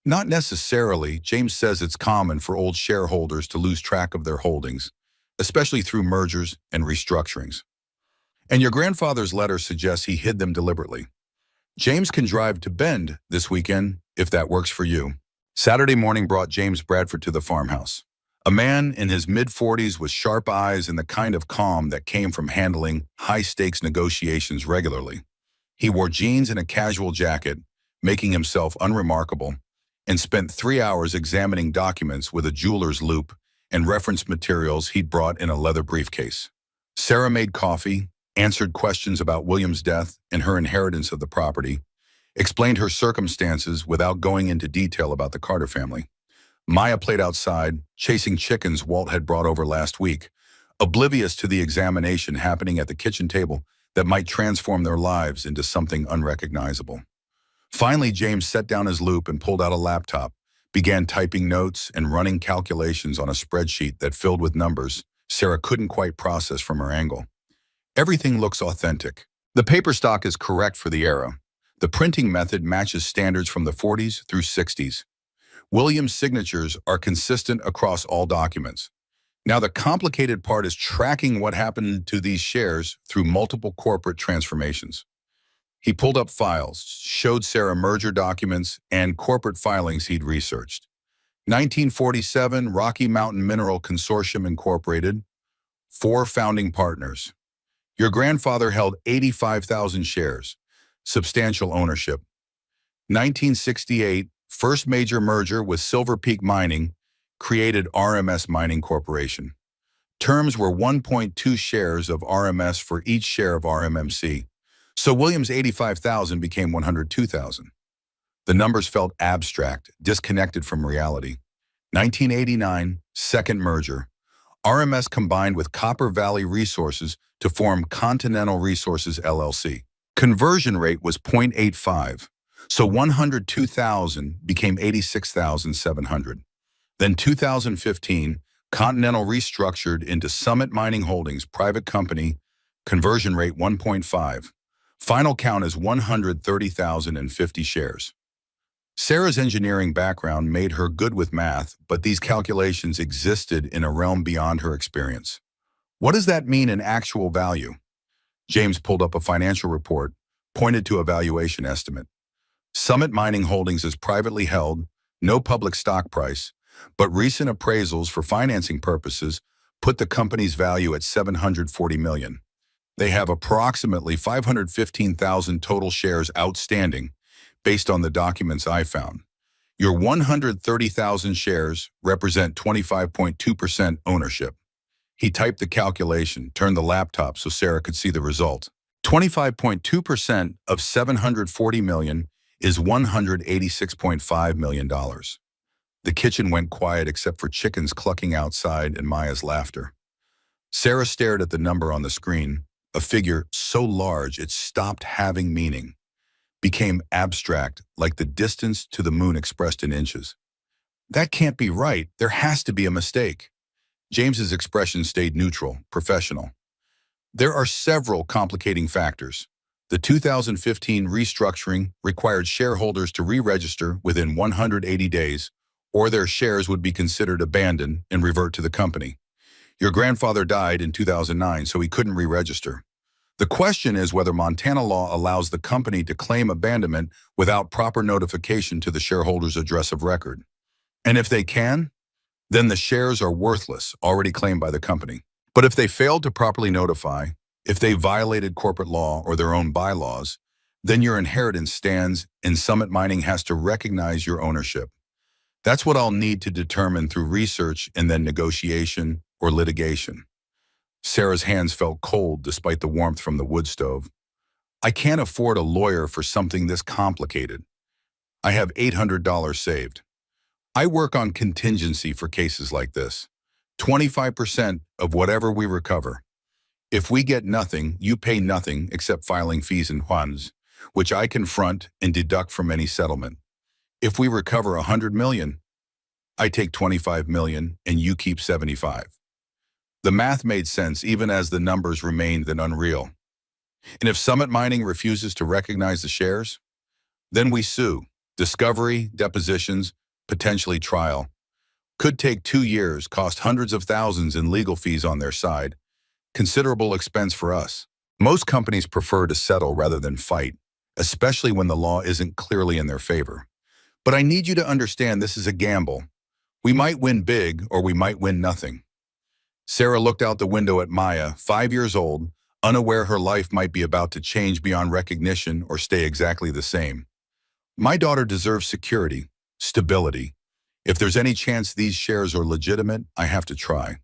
Not necessarily. James says it's common for old shareholders to lose track of their holdings, especially through mergers and restructurings. And your grandfather's letter suggests he hid them deliberately. James can drive to Bend this weekend, if that works for you. Saturday morning brought James Bradford to the farmhouse. A man in his mid-40s with sharp eyes and the kind of calm that came from handling high-stakes negotiations regularly. He wore jeans and a casual jacket, making himself unremarkable, and spent 3 hours examining documents with a jeweler's loupe and reference materials he'd brought in a leather briefcase. Sarah made coffee, answered questions about William's death and her inheritance of the property, explained her circumstances without going into detail about the Carter family. Maya played outside, chasing chickens Walt had brought over last week, oblivious to the examination happening at the kitchen table that might transform their lives into something unrecognizable. Finally, James set down his loupe and pulled out a laptop, began typing notes and running calculations on a spreadsheet that filled with numbers Sarah couldn't quite process from her angle. Everything looks authentic. The paper stock is correct for the era. The printing method matches standards from the 40s through 60s. William's signatures are consistent across all documents. Now the complicated part is tracking what happened to these shares through multiple corporate transformations. He pulled up files, showed Sarah merger documents and corporate filings he'd researched. 1947, Rocky Mountain Mineral Consortium Incorporated, 4 founding partners. Your grandfather held 85,000 shares, substantial ownership. 1968, first major merger with Silver Peak Mining, created RMS Mining Corporation. Terms were 1.2 shares of RMS for each share of RMMC. So Williams' 85,000 became 102,000. The numbers felt abstract, disconnected from reality. 1989, second merger. RMS combined with Copper Valley Resources to form Continental Resources LLC. Conversion rate was 0.85, so 102,000 became 86,700. Then 2015, Continental restructured into Summit Mining Holdings, private company, conversion rate 1.5. Final count is 130,050 shares. Sarah's engineering background made her good with math, but these calculations existed in a realm beyond her experience. What does that mean in actual value? James pulled up a financial report, pointed to a valuation estimate. Summit Mining Holdings is privately held, no public stock price, but recent appraisals for financing purposes put the company's value at $740 million. They have approximately 515,000 total shares outstanding, based on the documents I found. Your 130,000 shares represent 25.2% ownership. He typed the calculation, turned the laptop so Sarah could see the result. 25.2% of $740 million is $186.5 million. The kitchen went quiet except for chickens clucking outside and Maya's laughter. Sarah stared at the number on the screen, a figure so large it stopped having meaning. Became abstract, like the distance to the moon expressed in inches. That can't be right. There has to be a mistake. James's expression stayed neutral, professional. There are several complicating factors. The 2015 restructuring required shareholders to re-register within 180 days, or their shares would be considered abandoned and revert to the company. Your grandfather died in 2009, so he couldn't re-register. The question is whether Montana law allows the company to claim abandonment without proper notification to the shareholder's address of record. And if they can, then the shares are worthless, already claimed by the company. But if they failed to properly notify, if they violated corporate law or their own bylaws, then your inheritance stands and Summit Mining has to recognize your ownership. That's what I'll need to determine through research and then negotiation or litigation. Sarah's hands felt cold despite the warmth from the wood stove. I can't afford a lawyer for something this complicated. I have $800 saved. I work on contingency for cases like this. 25% of whatever we recover. If we get nothing, you pay nothing except filing fees and funds. which I confront and deduct from any settlement. If we recover 100 million, I take 25 million and you keep 75. The math made sense even as the numbers remained then unreal. And if Summit Mining refuses to recognize the shares, then we sue. Discovery, depositions, potentially trial. Could take 2 years, cost hundreds of thousands in legal fees on their side. Considerable expense for us. Most companies prefer to settle rather than fight, especially when the law isn't clearly in their favor. But I need you to understand this is a gamble. We might win big or we might win nothing. Sarah looked out the window at Maya, 5 years old, unaware her life might be about to change beyond recognition or stay exactly the same. My daughter deserves security, stability. If there's any chance these shares are legitimate, I have to try.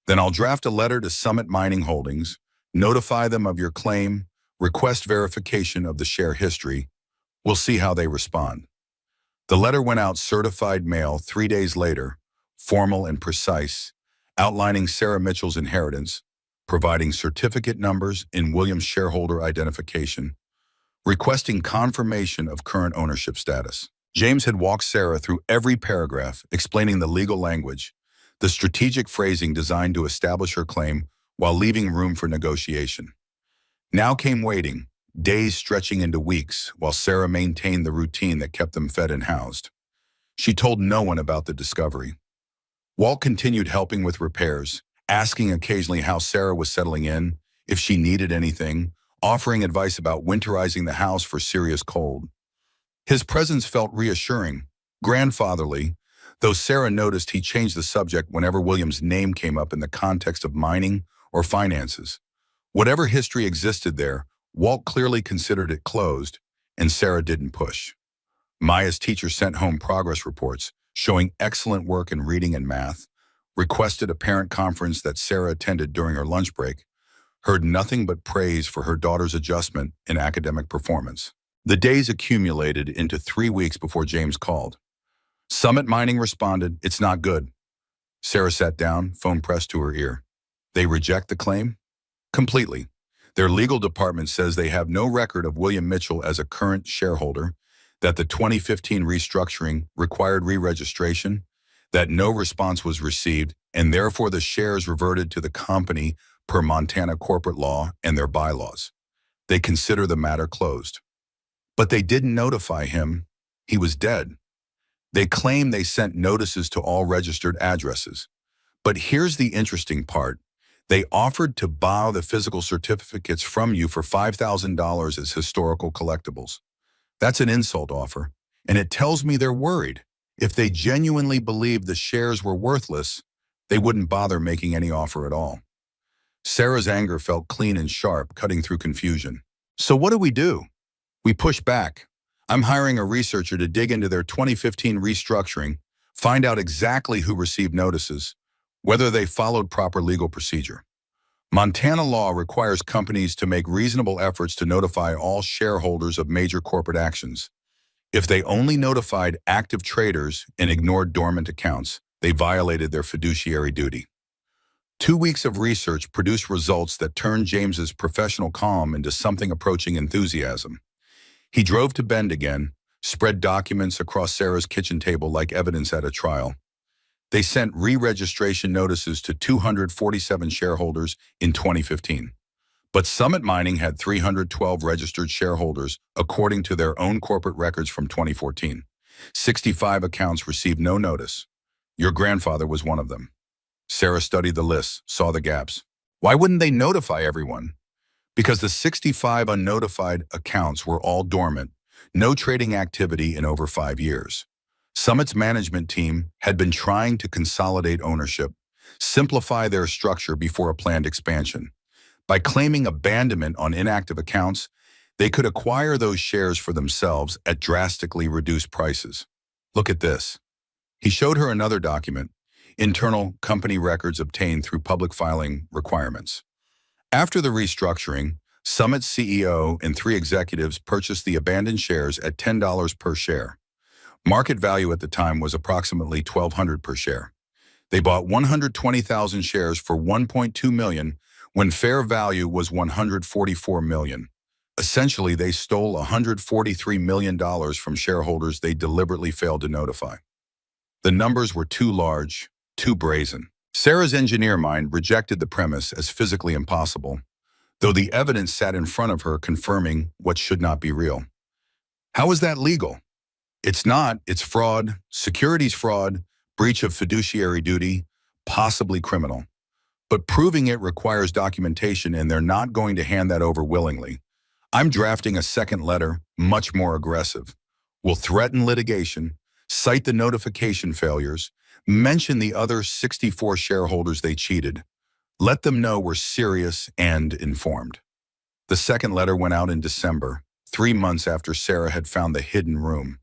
Then I'll draft a letter to Summit Mining Holdings, notify them of your claim, request verification of the share history. We'll see how they respond. The letter went out certified mail 3 days later, formal and precise, outlining Sarah Mitchell's inheritance, providing certificate numbers in Williams' shareholder identification, requesting confirmation of current ownership status. James had walked Sarah through every paragraph, explaining the legal language, the strategic phrasing designed to establish her claim while leaving room for negotiation. Now came waiting, days stretching into weeks, while Sarah maintained the routine that kept them fed and housed. She told no one about the discovery. Walt continued helping with repairs, asking occasionally how Sarah was settling in, if she needed anything, offering advice about winterizing the house for serious cold. His presence felt reassuring, grandfatherly, though Sarah noticed he changed the subject whenever William's name came up in the context of mining or finances. Whatever history existed there, Walt clearly considered it closed, and Sarah didn't push. Maya's teacher sent home progress reports, showing excellent work in reading and math, requested a parent conference that Sarah attended during her lunch break, heard nothing but praise for her daughter's adjustment in academic performance. The days accumulated into 3 weeks before James called. Summit Mining responded, "It's not good." Sarah sat down, phone pressed to her ear. They reject the claim? Completely. Their legal department says they have no record of William Mitchell as a current shareholder, that the 2015 restructuring required re-registration, that no response was received, and therefore the shares reverted to the company per Montana corporate law and their bylaws. They consider the matter closed. But they didn't notify him. He was dead. They claim they sent notices to all registered addresses. But here's the interesting part. They offered to borrow the physical certificates from you for $5,000 as historical collectibles. That's an insult offer, and it tells me they're worried. If they genuinely believed the shares were worthless, they wouldn't bother making any offer at all. Sarah's anger felt clean and sharp, cutting through confusion. So what do? We push back. I'm hiring a researcher to dig into their 2015 restructuring, find out exactly who received notices, whether they followed proper legal procedure. Montana law requires companies to make reasonable efforts to notify all shareholders of major corporate actions. If they only notified active traders and ignored dormant accounts, they violated their fiduciary duty. 2 weeks of research produced results that turned James's professional calm into something approaching enthusiasm. He drove to Bend again, spread documents across Sarah's kitchen table like evidence at a trial. They sent re-registration notices to 247 shareholders in 2015. But Summit Mining had 312 registered shareholders according to their own corporate records from 2014. 65 accounts received no notice. Your grandfather was one of them. Sarah studied the lists, saw the gaps. Why wouldn't they notify everyone? Because the 65 unnotified accounts were all dormant, no trading activity in over 5 years. Summit's management team had been trying to consolidate ownership, simplify their structure before a planned expansion. By claiming abandonment on inactive accounts, they could acquire those shares for themselves at drastically reduced prices. Look at this. He showed her another document, internal company records obtained through public filing requirements. After the restructuring, Summit's CEO and 3 executives purchased the abandoned shares at $10 per share. Market value at the time was approximately $1,200 per share. They bought 120,000 shares for $1.2 million when fair value was $144 million. Essentially, they stole $143 million from shareholders they deliberately failed to notify. The numbers were too large, too brazen. Sarah's engineer mind rejected the premise as physically impossible, though the evidence sat in front of her confirming what should not be real. How is that legal? It's not. It's fraud, securities fraud, breach of fiduciary duty, possibly criminal. But proving it requires documentation, and they're not going to hand that over willingly. I'm drafting a second letter, much more aggressive. We'll threaten litigation, cite the notification failures, mention the other 64 shareholders they cheated. Let them know we're serious and informed. The second letter went out in December, 3 months after Sarah had found the hidden room.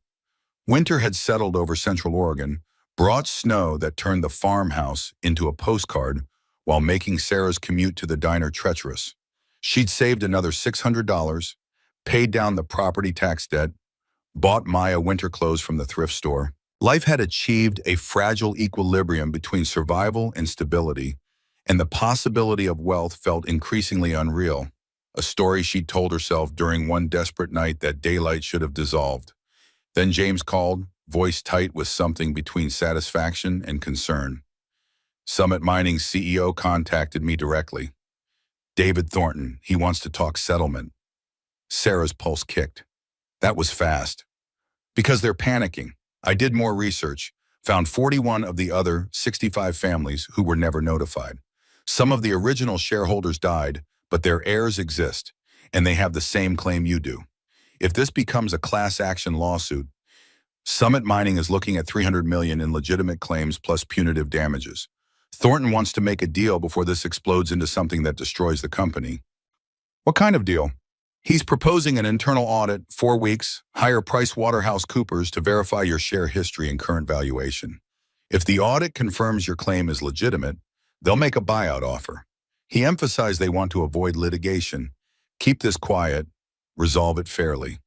Winter had settled over Central Oregon, brought snow that turned the farmhouse into a postcard while making Sarah's commute to the diner treacherous. She'd saved another $600, paid down the property tax debt, bought Maya winter clothes from the thrift store. Life had achieved a fragile equilibrium between survival and stability, and the possibility of wealth felt increasingly unreal, a story she'd told herself during one desperate night that daylight should have dissolved. Then James called, voice tight with something between satisfaction and concern. Summit Mining's CEO contacted me directly. David Thornton, he wants to talk settlement. Sarah's pulse kicked. That was fast. Because they're panicking. I did more research, found 41 of the other 65 families who were never notified. Some of the original shareholders died, but their heirs exist, and they have the same claim you do. If this becomes a class action lawsuit, Summit Mining is looking at $300 million in legitimate claims plus punitive damages. Thornton wants to make a deal before this explodes into something that destroys the company. What kind of deal? He's proposing an internal audit, 4 weeks, hire PricewaterhouseCoopers to verify your share history and current valuation. If the audit confirms your claim is legitimate, they'll make a buyout offer. He emphasized they want to avoid litigation, keep this quiet, resolve it fairly.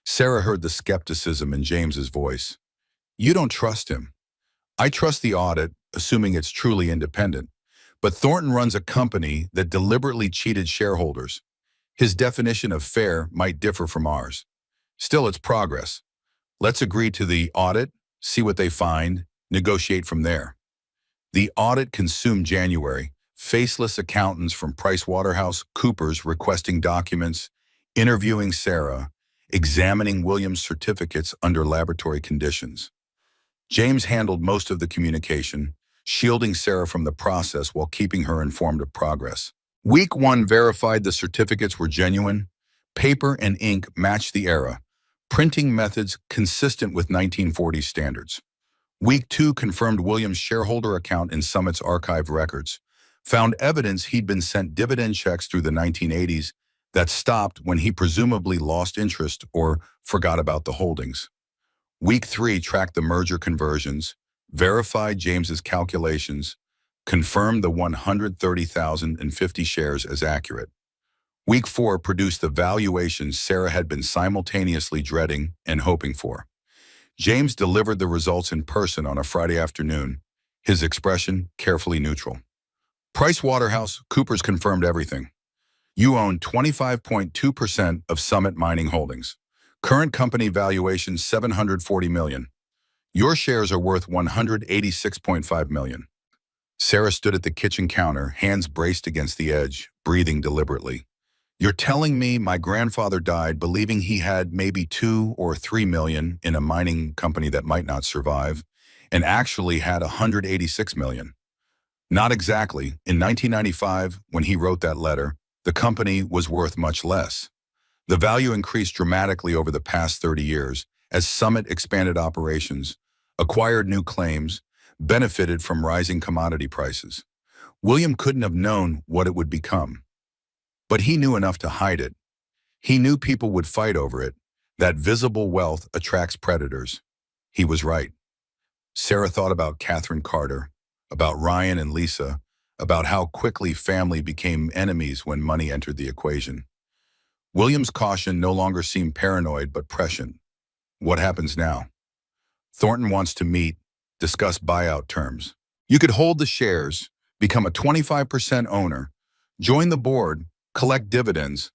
Sarah heard the skepticism in James's voice. You don't trust him. I trust the audit, assuming it's truly independent. But Thornton runs a company that deliberately cheated shareholders. His definition of fair might differ from ours. Still, it's progress. Let's agree to the audit, see what they find, negotiate from there. The audit consumed January. Faceless accountants from PricewaterhouseCoopers requesting documents, interviewing Sarah, examining Williams' certificates under laboratory conditions. James handled most of the communication, shielding Sarah from the process while keeping her informed of progress. Week 1 verified the certificates were genuine, paper and ink matched the era, printing methods consistent with 1940s standards. Week 2 confirmed Williams' shareholder account in Summit's archived records, found evidence he'd been sent dividend checks through the 1980s that stopped when he presumably lost interest or forgot about the holdings. Week 3 tracked the merger conversions, verified James's calculations, confirmed the 130,050 shares as accurate. Week 4 produced the valuations Sarah had been simultaneously dreading and hoping for. James delivered the results in person on a Friday afternoon, his expression carefully neutral. PricewaterhouseCoopers confirmed everything. You own 25.2% of Summit Mining Holdings. Current company valuation $740 million. Your shares are worth $186.5 million. Sarah stood at the kitchen counter, hands braced against the edge, breathing deliberately. You're telling me my grandfather died believing he had maybe $2 or $3 million in a mining company that might not survive, and actually had $186 million. Not exactly. In 1995, when he wrote that letter, the company was worth much less. The value increased dramatically over the past 30 years as Summit expanded operations, acquired new claims, benefited from rising commodity prices. William couldn't have known what it would become. But he knew enough to hide it. He knew people would fight over it, that visible wealth attracts predators. He was right. Sarah thought about Catherine Carter, about Ryan and Lisa, about how quickly family became enemies when money entered the equation. William's caution no longer seemed paranoid but prescient. What happens now? Thornton wants to meet, discuss buyout terms. You could hold the shares, become a 25% owner, join the board, collect dividends,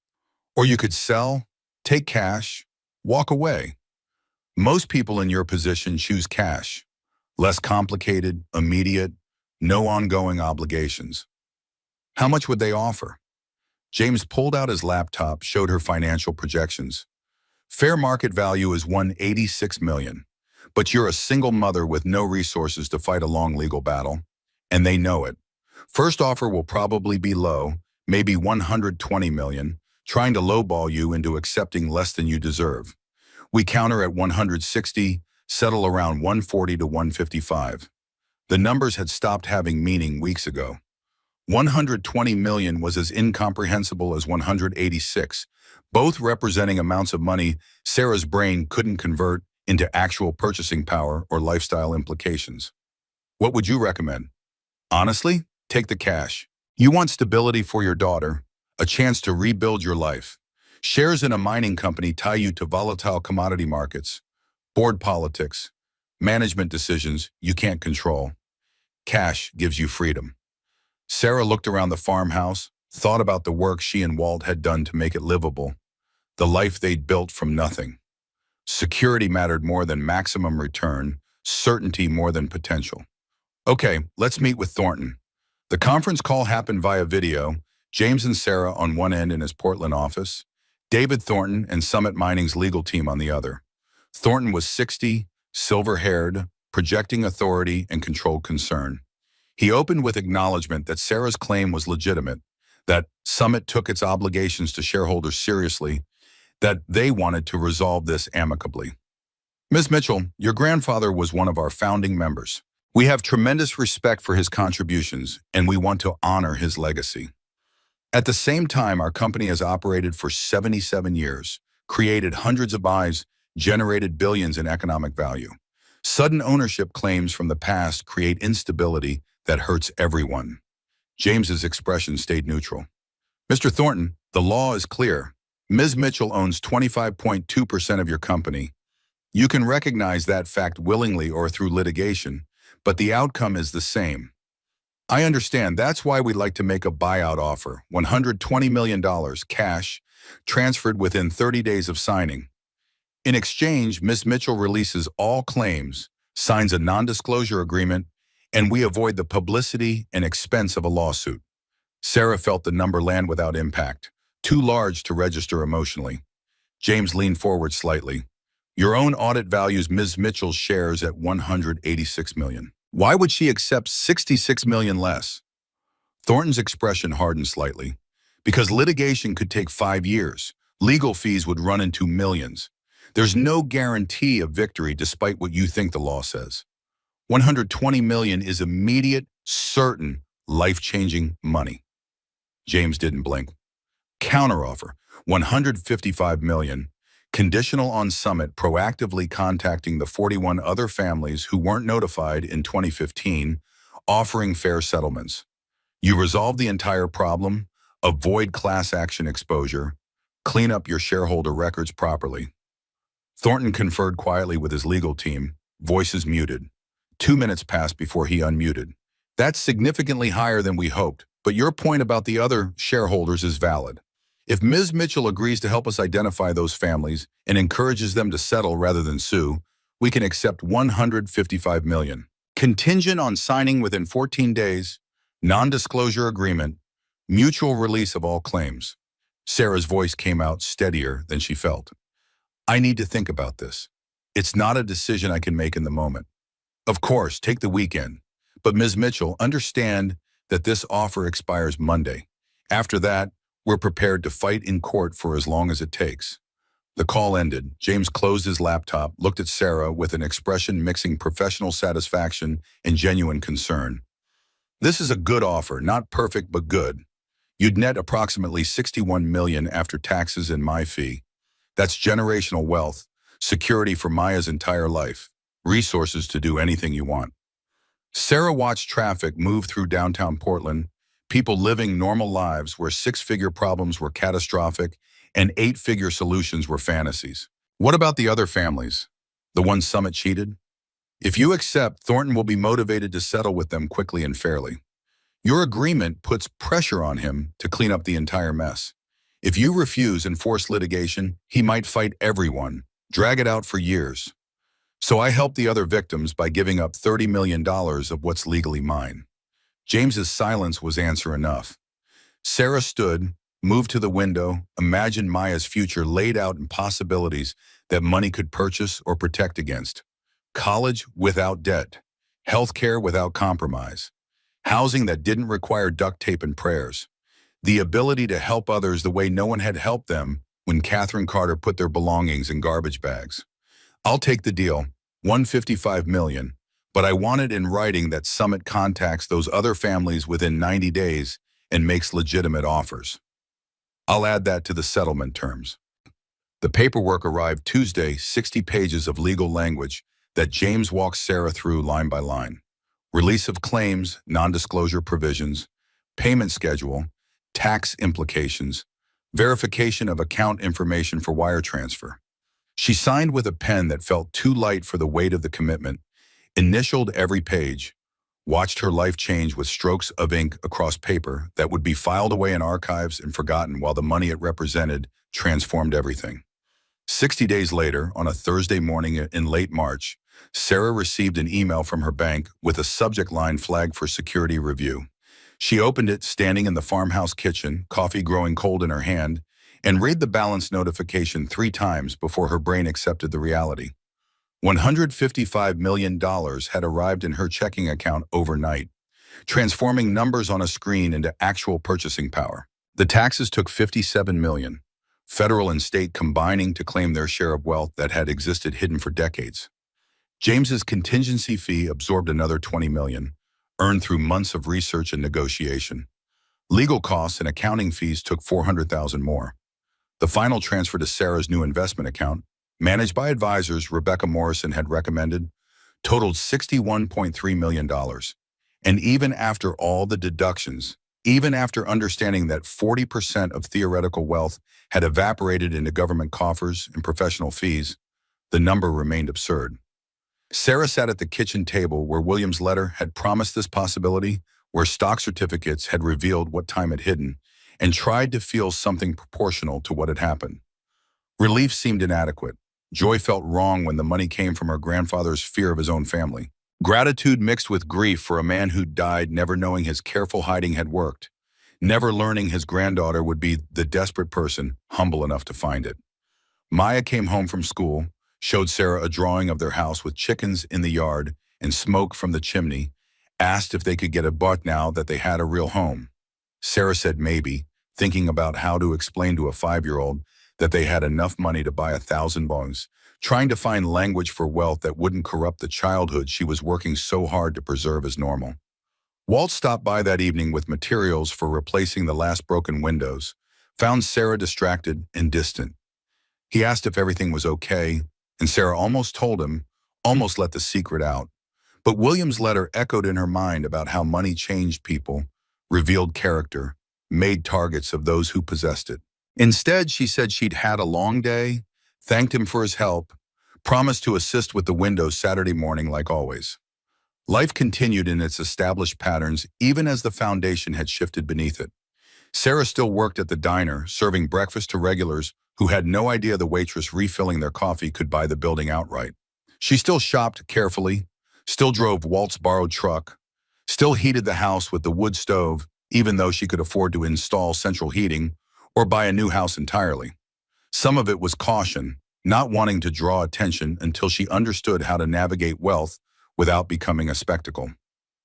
Or you could sell, take cash, walk away. Most people in your position choose cash. Less complicated, immediate, no ongoing obligations. How much would they offer? James pulled out his laptop, showed her financial projections. Fair market value is $186 million, but you're a single mother with no resources to fight a long legal battle, and they know it. First offer will probably be low, maybe $120 million, trying to lowball you into accepting less than you deserve. We counter at 160, settle around 140 to 155. The numbers had stopped having meaning weeks ago. 120 million was as incomprehensible as 186, both representing amounts of money Sarah's brain couldn't convert into actual purchasing power or lifestyle implications. What would you recommend? Honestly, take the cash. You want stability for your daughter, a chance to rebuild your life. Shares in a mining company tie you to volatile commodity markets, board politics, management decisions you can't control. Cash gives you freedom. Sarah looked around the farmhouse, thought about the work she and Walt had done to make it livable, the life they'd built from nothing. Security mattered more than maximum return, certainty more than potential. Okay, let's meet with Thornton. The conference call happened via video, James and Sarah on one end in his Portland office, David Thornton and Summit Mining's legal team on the other. Thornton was 60, silver-haired, projecting authority and controlled concern. He opened with acknowledgement that Sarah's claim was legitimate, that Summit took its obligations to shareholders seriously, that they wanted to resolve this amicably. Ms. Mitchell, your grandfather was one of our founding members. We have tremendous respect for his contributions, and we want to honor his legacy. At the same time, our company has operated for 77 years, created hundreds of lives, generated billions in economic value. Sudden ownership claims from the past create instability that hurts everyone. James's expression stayed neutral. Mr. Thornton, the law is clear. Ms. Mitchell owns 25.2% of your company. You can recognize that fact willingly or through litigation, but the outcome is the same. I understand. That's why we'd like to make a buyout offer, $120 million cash, transferred within 30 days of signing. In exchange, Ms. Mitchell releases all claims, signs a non-disclosure agreement, and we avoid the publicity and expense of a lawsuit. Sarah felt the number land without impact, too large to register emotionally. James leaned forward slightly. Your own audit values Ms. Mitchell's shares at $186 million. Why would she accept $66 million less? Thornton's expression hardened slightly. Because litigation could take 5 years. Legal fees would run into millions. There's no guarantee of victory despite what you think the law says. $120 million is immediate, certain, life-changing money. James didn't blink. Counteroffer, $155 million, conditional on Summit proactively contacting the 41 other families who weren't notified in 2015, offering fair settlements. You resolve the entire problem, avoid class action exposure, clean up your shareholder records properly. Thornton conferred quietly with his legal team, voices muted. 2 minutes passed before he unmuted. That's significantly higher than we hoped, but your point about the other shareholders is valid. If Ms. Mitchell agrees to help us identify those families and encourages them to settle rather than sue, we can accept $155 million. Contingent on signing within 14 days, non-disclosure agreement, mutual release of all claims. Sarah's voice came out steadier than she felt. I need to think about this. It's not a decision I can make in the moment. Of course, take the weekend. But Ms. Mitchell, understand that this offer expires Monday. After that, we're prepared to fight in court for as long as it takes. The call ended. James closed his laptop, looked at Sarah with an expression mixing professional satisfaction and genuine concern. This is a good offer, not perfect but good. You'd net approximately $61 million after taxes and my fee. That's generational wealth, security for Maya's entire life, resources to do anything you want. Sarah watched traffic move through downtown Portland, people living normal lives where 6-figure problems were catastrophic and 8-figure solutions were fantasies. What about the other families? The ones Summit cheated? If you accept, Thornton will be motivated to settle with them quickly and fairly. Your agreement puts pressure on him to clean up the entire mess. If you refuse and force litigation, he might fight everyone, drag it out for years. So I helped the other victims by giving up $30 million of what's legally mine. James's silence was answer enough. Sarah stood, moved to the window, imagined Maya's future laid out in possibilities that money could purchase or protect against. College without debt, healthcare without compromise, housing that didn't require duct tape and prayers, the ability to help others the way no one had helped them when Catherine Carter put their belongings in garbage bags. I'll take the deal, $155 million, but I want it in writing that Summit contacts those other families within 90 days and makes legitimate offers. I'll add that to the settlement terms. The paperwork arrived Tuesday, 60 pages of legal language that James walked Sarah through line by line. Release of claims, non-disclosure provisions, payment schedule, tax implications, verification of account information for wire transfer. She signed with a pen that felt too light for the weight of the commitment, initialed every page, watched her life change with strokes of ink across paper that would be filed away in archives and forgotten while the money it represented transformed everything. 60 days later, on a Thursday morning in late March, Sarah received an email from her bank with a subject line flagged for security review. She opened it standing in the farmhouse kitchen, coffee growing cold in her hand, and read the balance notification 3 times before her brain accepted the reality. $155 million had arrived in her checking account overnight, transforming numbers on a screen into actual purchasing power. The taxes took $57 million, federal and state combining to claim their share of wealth that had existed hidden for decades. James's contingency fee absorbed another $20 million, earned through months of research and negotiation. Legal costs and accounting fees took $400,000 more. The final transfer to Sarah's new investment account, managed by advisors Rebecca Morrison had recommended, totaled $61.3 million. And even after all the deductions, even after understanding that 40% of theoretical wealth had evaporated into government coffers and professional fees, the number remained absurd. Sarah sat at the kitchen table where William's letter had promised this possibility, where stock certificates had revealed what time had hidden, and tried to feel something proportional to what had happened. Relief seemed inadequate. Joy felt wrong when the money came from her grandfather's fear of his own family. Gratitude mixed with grief for a man who died never knowing his careful hiding had worked, never learning his granddaughter would be the desperate person humble enough to find it. Maya came home from school, showed Sarah a drawing of their house with chickens in the yard and smoke from the chimney, asked if they could get a butt now that they had a real home. Sarah said maybe, thinking about how to explain to a 5-year-old that they had enough money to buy 1,000 bongs, trying to find language for wealth that wouldn't corrupt the childhood she was working so hard to preserve as normal. Walt stopped by that evening with materials for replacing the last broken windows, found Sarah distracted and distant. He asked if everything was okay, and Sarah almost told him, almost let the secret out. But William's letter echoed in her mind about how money changed people, revealed character, made targets of those who possessed it. Instead, she said she'd had a long day, thanked him for his help, promised to assist with the windows Saturday morning like always. Life continued in its established patterns even as the foundation had shifted beneath it. Sarah still worked at the diner, serving breakfast to regulars who had no idea the waitress refilling their coffee could buy the building outright. She still shopped carefully, still drove Walt's borrowed truck, still heated the house with the wood stove, even though she could afford to install central heating or buy a new house entirely. Some of it was caution, not wanting to draw attention until she understood how to navigate wealth without becoming a spectacle.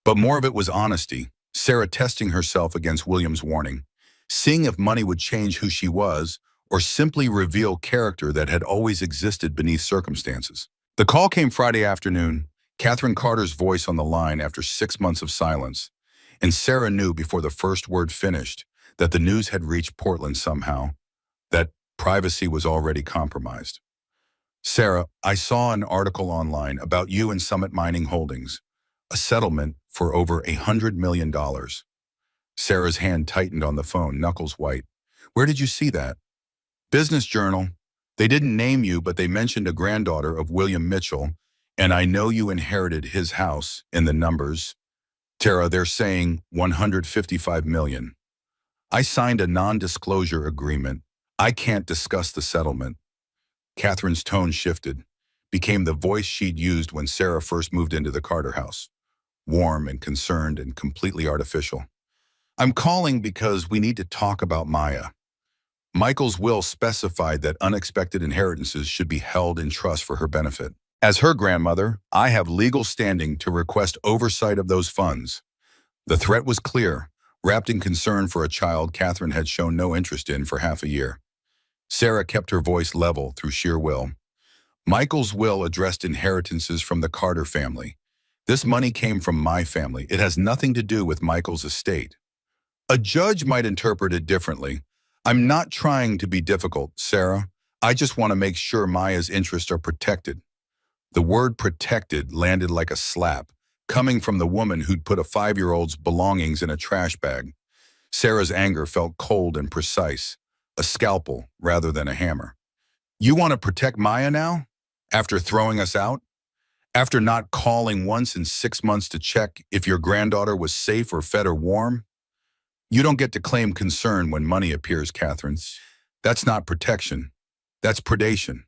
But more of it was honesty, Sarah testing herself against William's warning, seeing if money would change who she was or simply reveal character that had always existed beneath circumstances. The call came Friday afternoon, Catherine Carter's voice on the line after 6 months of silence, and Sarah knew before the first word finished that the news had reached Portland somehow, that privacy was already compromised. Sarah, I saw an article online about you and Summit Mining Holdings, a settlement for over $100 million. Sarah's hand tightened on the phone, knuckles white. Where did you see that? Business Journal. They didn't name you, but they mentioned a granddaughter of William Mitchell, and I know you inherited his house in the numbers. Tara, they're saying $155 million. I signed a non-disclosure agreement, I can't discuss the settlement. Catherine's tone shifted, became the voice she'd used when Sarah first moved into the Carter house, warm and concerned and completely artificial. I'm calling because we need to talk about Maya. Michael's will specified that unexpected inheritances should be held in trust for her benefit. As her grandmother, I have legal standing to request oversight of those funds. The threat was clear, wrapped in concern for a child Catherine had shown no interest in for half a year. Sarah kept her voice level through sheer will. Michael's will addressed inheritances from the Carter family. This money came from my family. It has nothing to do with Michael's estate. A judge might interpret it differently. I'm not trying to be difficult, Sarah. I just want to make sure Maya's interests are protected. The word protected landed like a slap, coming from the woman who'd put a 5-year-old's belongings in a trash bag. Sarah's anger felt cold and precise, a scalpel rather than a hammer. You want to protect Maya now? After throwing us out? After not calling once in 6 months to check if your granddaughter was safe or fed or warm? You don't get to claim concern when money appears, Catherine. That's not protection. That's predation.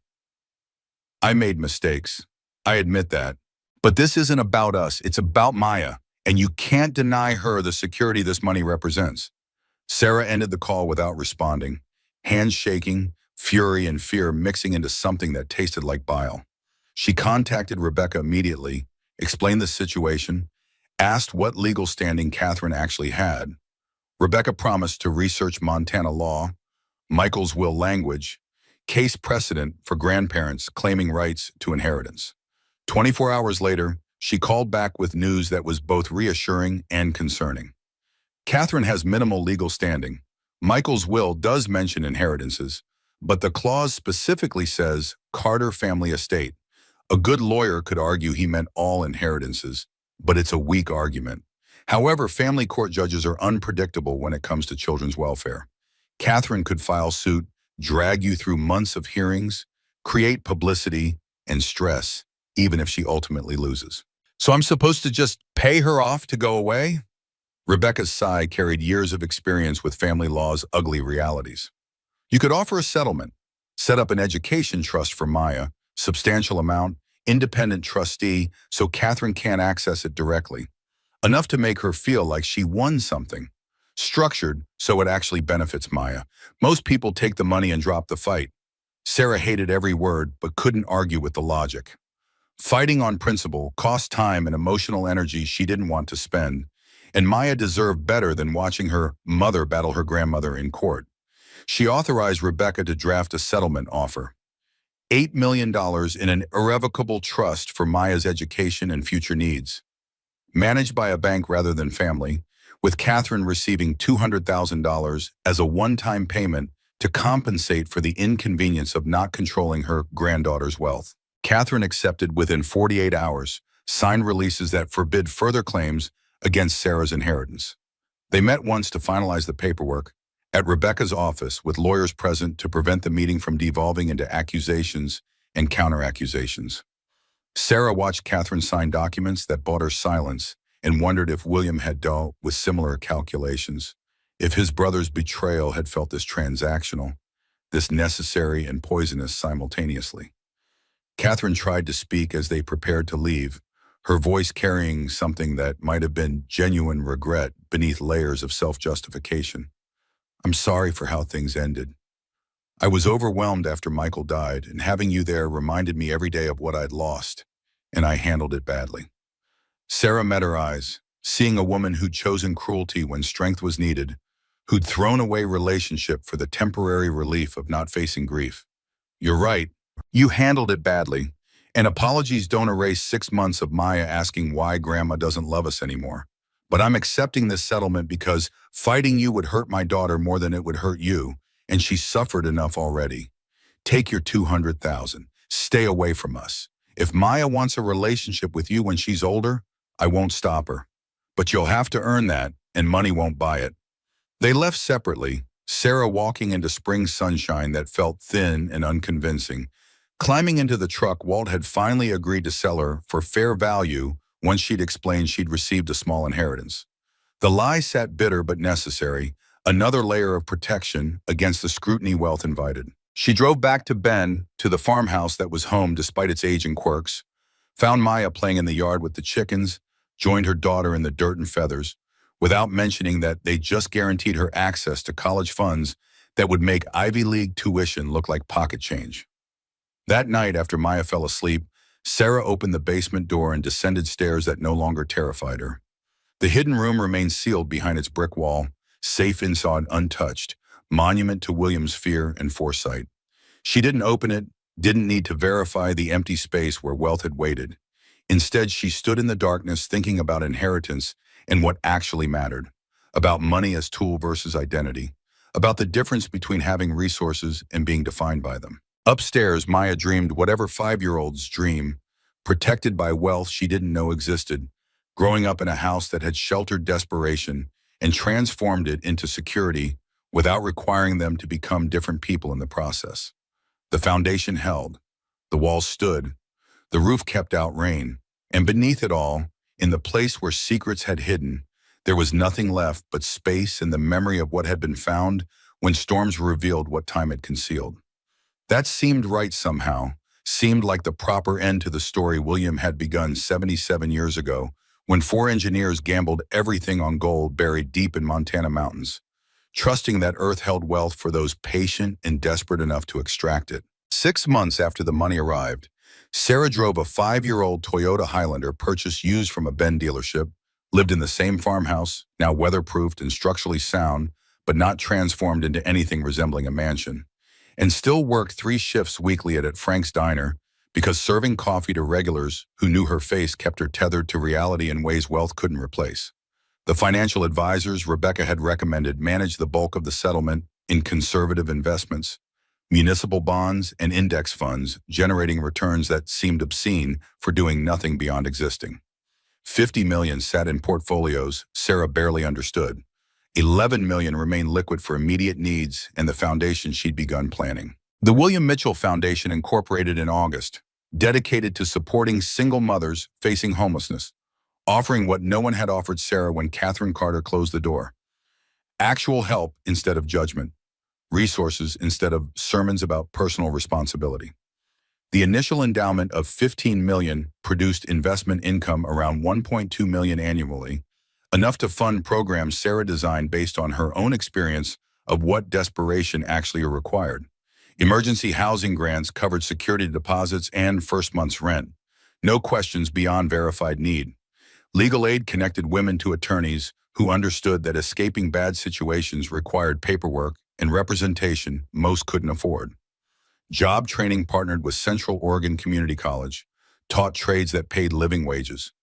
I made mistakes. I admit that. But this isn't about us. It's about Maya, and you can't deny her the security this money represents. Sarah ended the call without responding, hands shaking, fury and fear mixing into something that tasted like bile. She contacted Rebecca immediately, explained the situation, asked what legal standing Catherine actually had. Rebecca promised to research Montana law, Michael's will language, case precedent for grandparents claiming rights to inheritance. 24 hours later, she called back with news that was both reassuring and concerning. Catherine has minimal legal standing. Michael's will does mention inheritances, but the clause specifically says Carter family estate. A good lawyer could argue he meant all inheritances, but it's a weak argument. However, family court judges are unpredictable when it comes to children's welfare. Catherine could file suit, drag you through months of hearings, create publicity and stress, even if she ultimately loses. So I'm supposed to just pay her off to go away? Rebecca's sigh carried years of experience with family law's ugly realities. You could offer a settlement, set up an education trust for Maya, substantial amount, independent trustee, so Catherine can't access it directly. Enough to make her feel like she won something. Structured so it actually benefits Maya. Most people take the money and drop the fight. Sarah hated every word but couldn't argue with the logic. Fighting on principle cost time and emotional energy she didn't want to spend, and Maya deserved better than watching her mother battle her grandmother in court. She authorized Rebecca to draft a settlement offer. $8 million in an irrevocable trust for Maya's education and future needs. Managed by a bank rather than family, with Catherine receiving $200,000 as a one-time payment to compensate for the inconvenience of not controlling her granddaughter's wealth. Catherine accepted within 48 hours, signed releases that forbid further claims against Sarah's inheritance. They met once to finalize the paperwork at Rebecca's office with lawyers present to prevent the meeting from devolving into accusations and counter-accusations. Sarah watched Catherine sign documents that bought her silence and wondered if William had dealt with similar calculations, if his brother's betrayal had felt this transactional, this necessary and poisonous simultaneously. Catherine tried to speak as they prepared to leave, her voice carrying something that might have been genuine regret beneath layers of self-justification. I'm sorry for how things ended. I was overwhelmed after Michael died, and having you there reminded me every day of what I'd lost, and I handled it badly. Sarah met her eyes, seeing a woman who'd chosen cruelty when strength was needed, who'd thrown away relationship for the temporary relief of not facing grief. You're right. You handled it badly, and apologies don't erase 6 months of Maya asking why Grandma doesn't love us anymore. But I'm accepting this settlement because fighting you would hurt my daughter more than it would hurt you, and she's suffered enough already. Take your $200,000. Stay away from us. If Maya wants a relationship with you when she's older, I won't stop her. But you'll have to earn that, and money won't buy it. They left separately, Sarah walking into spring sunshine that felt thin and unconvincing. Climbing into the truck, Walt had finally agreed to sell her for fair value once she'd explained she'd received a small inheritance. The lie sat bitter but necessary, Another layer of protection against the scrutiny wealth invited. She drove back to Ben, to the farmhouse that was home despite its age and quirks, found Maya playing in the yard with the chickens, joined her daughter in the dirt and feathers, without mentioning that they just guaranteed her access to college funds that would make Ivy League tuition look like pocket change. That night, after Maya fell asleep, Sarah opened the basement door and descended stairs that no longer terrified her. The hidden room remained sealed behind its brick wall, safe inside untouched, monument to William's fear and foresight. She didn't open it, didn't need to verify the empty space where wealth had waited. Instead, she stood in the darkness thinking about inheritance and what actually mattered, about money as tool versus identity, about the difference between having resources and being defined by them. Upstairs, Maya dreamed whatever 5-year-olds dream, protected by wealth she didn't know existed, growing up in a house that had sheltered desperation and transformed it into security without requiring them to become different people in the process. The foundation held, the walls stood, the roof kept out rain, and beneath it all, in the place where secrets had hidden, there was nothing left but space and the memory of what had been found when storms revealed what time had concealed. That seemed right somehow, seemed like the proper end to the story William had begun 77 years ago, when 4 engineers gambled everything on gold buried deep in Montana mountains, trusting that Earth held wealth for those patient and desperate enough to extract it. 6 months after the money arrived, Sarah drove a 5-year-old Toyota Highlander purchased used from a Ben dealership, lived in the same farmhouse, now weatherproofed and structurally sound, but not transformed into anything resembling a mansion, and still worked 3 shifts weekly at Frank's Diner because serving coffee to regulars who knew her face kept her tethered to reality in ways wealth couldn't replace. The financial advisors Rebecca had recommended managed the bulk of the settlement in conservative investments, municipal bonds, and index funds, generating returns that seemed obscene for doing nothing beyond existing. 50 million sat in portfolios Sarah barely understood. 11 million remained liquid for immediate needs and the foundation she'd begun planning. The William Mitchell Foundation incorporated in August, dedicated to supporting single mothers facing homelessness, offering what no one had offered Sarah when Catherine Carter closed the door: actual help instead of judgment, resources instead of sermons about personal responsibility. The initial endowment of 15 million produced investment income around 1.2 million annually, enough to fund programs Sarah designed based on her own experience of what desperation actually required. Emergency housing grants covered security deposits and first month's rent. No questions beyond verified need. Legal aid connected women to attorneys who understood that escaping bad situations required paperwork and representation most couldn't afford. Job training partnered with Central Oregon Community College, taught trades that paid living wages.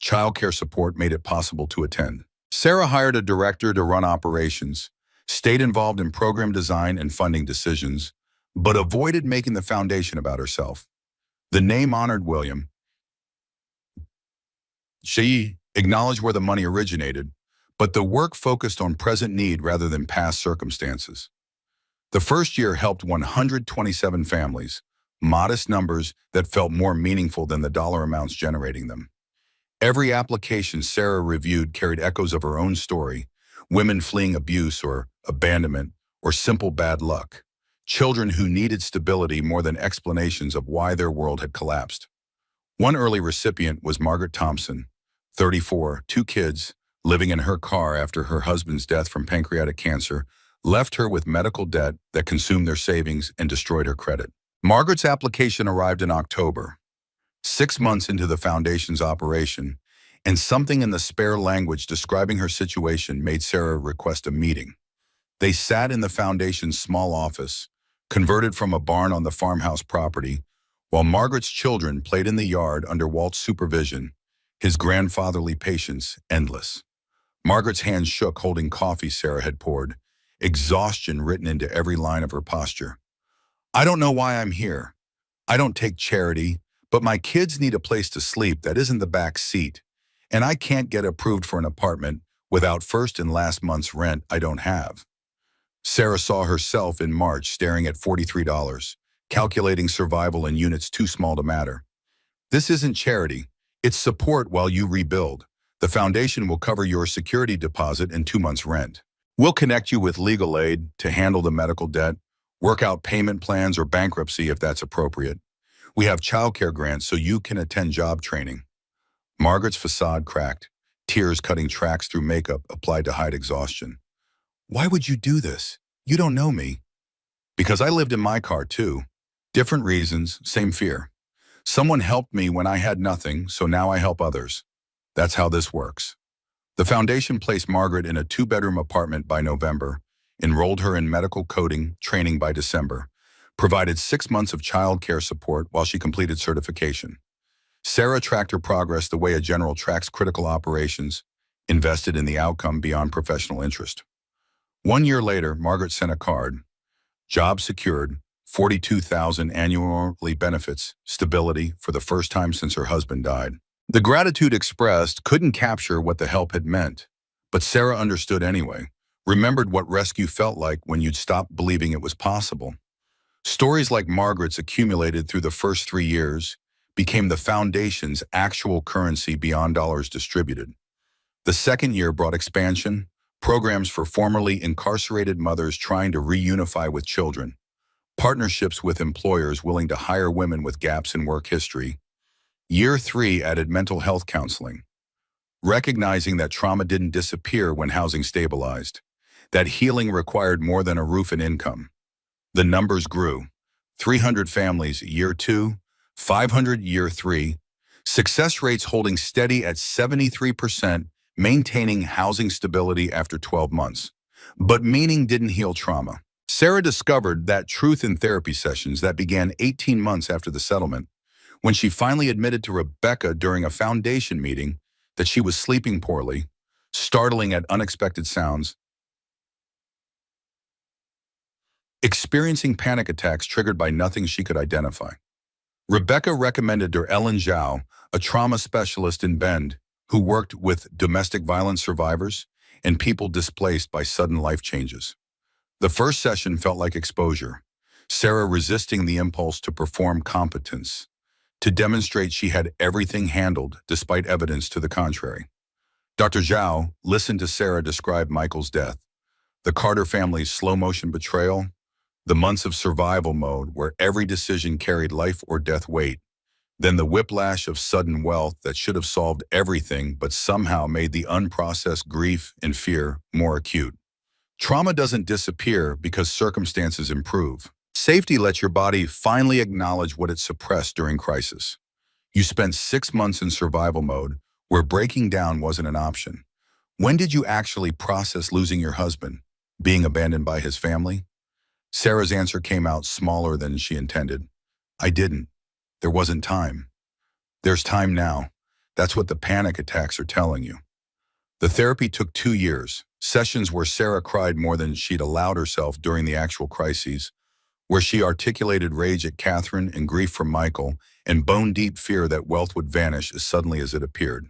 Childcare support made it possible to attend. Sarah hired a director to run operations, stayed involved in program design and funding decisions, but avoided making the foundation about herself. The name honored William. She acknowledged where the money originated, but the work focused on present need rather than past circumstances. The first year helped 127 families, modest numbers that felt more meaningful than the dollar amounts generating them. Every application Sarah reviewed carried echoes of her own story: women fleeing abuse or abandonment or simple bad luck, children who needed stability more than explanations of why their world had collapsed. One early recipient was Margaret Thompson, 34, 2 kids, living in her car after her husband's death from pancreatic cancer left her with medical debt that consumed their savings and destroyed her credit. Margaret's application arrived in October, 6 months into the foundation's operation, and something in the spare language describing her situation made Sarah request a meeting. They sat in the foundation's small office, converted from a barn on the farmhouse property, while Margaret's children played in the yard under Walt's supervision, his grandfatherly patience endless. Margaret's hands shook holding coffee Sarah had poured, exhaustion written into every line of her posture. "I don't know why I'm here. I don't take charity, but my kids need a place to sleep that isn't the back seat, and I can't get approved for an apartment without first and last month's rent I don't have." Sarah saw herself in March staring at $43, calculating survival in units too small to matter. This isn't charity. It's support while you rebuild. The foundation will cover your security deposit and 2 months' rent. We'll connect you with legal aid to handle the medical debt, work out payment plans or bankruptcy if that's appropriate. We have childcare grants so you can attend job training. Margaret's facade cracked, tears cutting tracks through makeup applied to hide exhaustion. Why would you do this? You don't know me. Because I lived in my car too. Different reasons, same fear. Someone helped me when I had nothing, so now I help others. That's how this works. The foundation placed Margaret in a 2-bedroom apartment by November, enrolled her in medical coding training by December, provided 6 months of child care support while she completed certification. Sarah tracked her progress the way a general tracks critical operations, invested in the outcome beyond professional interest. 1 year later, Margaret sent a card. Job secured, 42,000 annually benefits, stability for the first time since her husband died. The gratitude expressed couldn't capture what the help had meant, but Sarah understood anyway, remembered what rescue felt like when you'd stopped believing it was possible. Stories like Margaret's accumulated through the first 3 years, became the foundation's actual currency beyond dollars distributed. The second year brought expansion, programs for formerly incarcerated mothers trying to reunify with children, partnerships with employers willing to hire women with gaps in work history. Year 3 added mental health counseling, recognizing that trauma didn't disappear when housing stabilized, that healing required more than a roof and income. The numbers grew. 300 families year 2, 500 year 3, success rates holding steady at 73%, maintaining housing stability after 12 months. But meaning didn't heal trauma. Sarah discovered that truth in therapy sessions that began 18 months after the settlement, when she finally admitted to Rebecca during a foundation meeting that she was sleeping poorly, startling at unexpected sounds, experiencing panic attacks triggered by nothing she could identify. Rebecca recommended her Ellen Zhao, a trauma specialist in Bend, who worked with domestic violence survivors and people displaced by sudden life changes. The first session felt like exposure, Sarah resisting the impulse to perform competence, to demonstrate she had everything handled despite evidence to the contrary. Dr. Zhao listened to Sarah describe Michael's death, the Carter family's slow-motion betrayal, the months of survival mode where every decision carried life or death weight, then the whiplash of sudden wealth that should have solved everything but somehow made the unprocessed grief and fear more acute. Trauma doesn't disappear because circumstances improve. Safety lets your body finally acknowledge what it suppressed during crisis. You spent 6 months in survival mode where breaking down wasn't an option. When did you actually process losing your husband, being abandoned by his family? Sarah's answer came out smaller than she intended. I didn't. There wasn't time. There's time now. That's what the panic attacks are telling you. The therapy took 2 years, sessions where Sarah cried more than she'd allowed herself during the actual crises, where she articulated rage at Catherine and grief for Michael and bone-deep fear that wealth would vanish as suddenly as it appeared.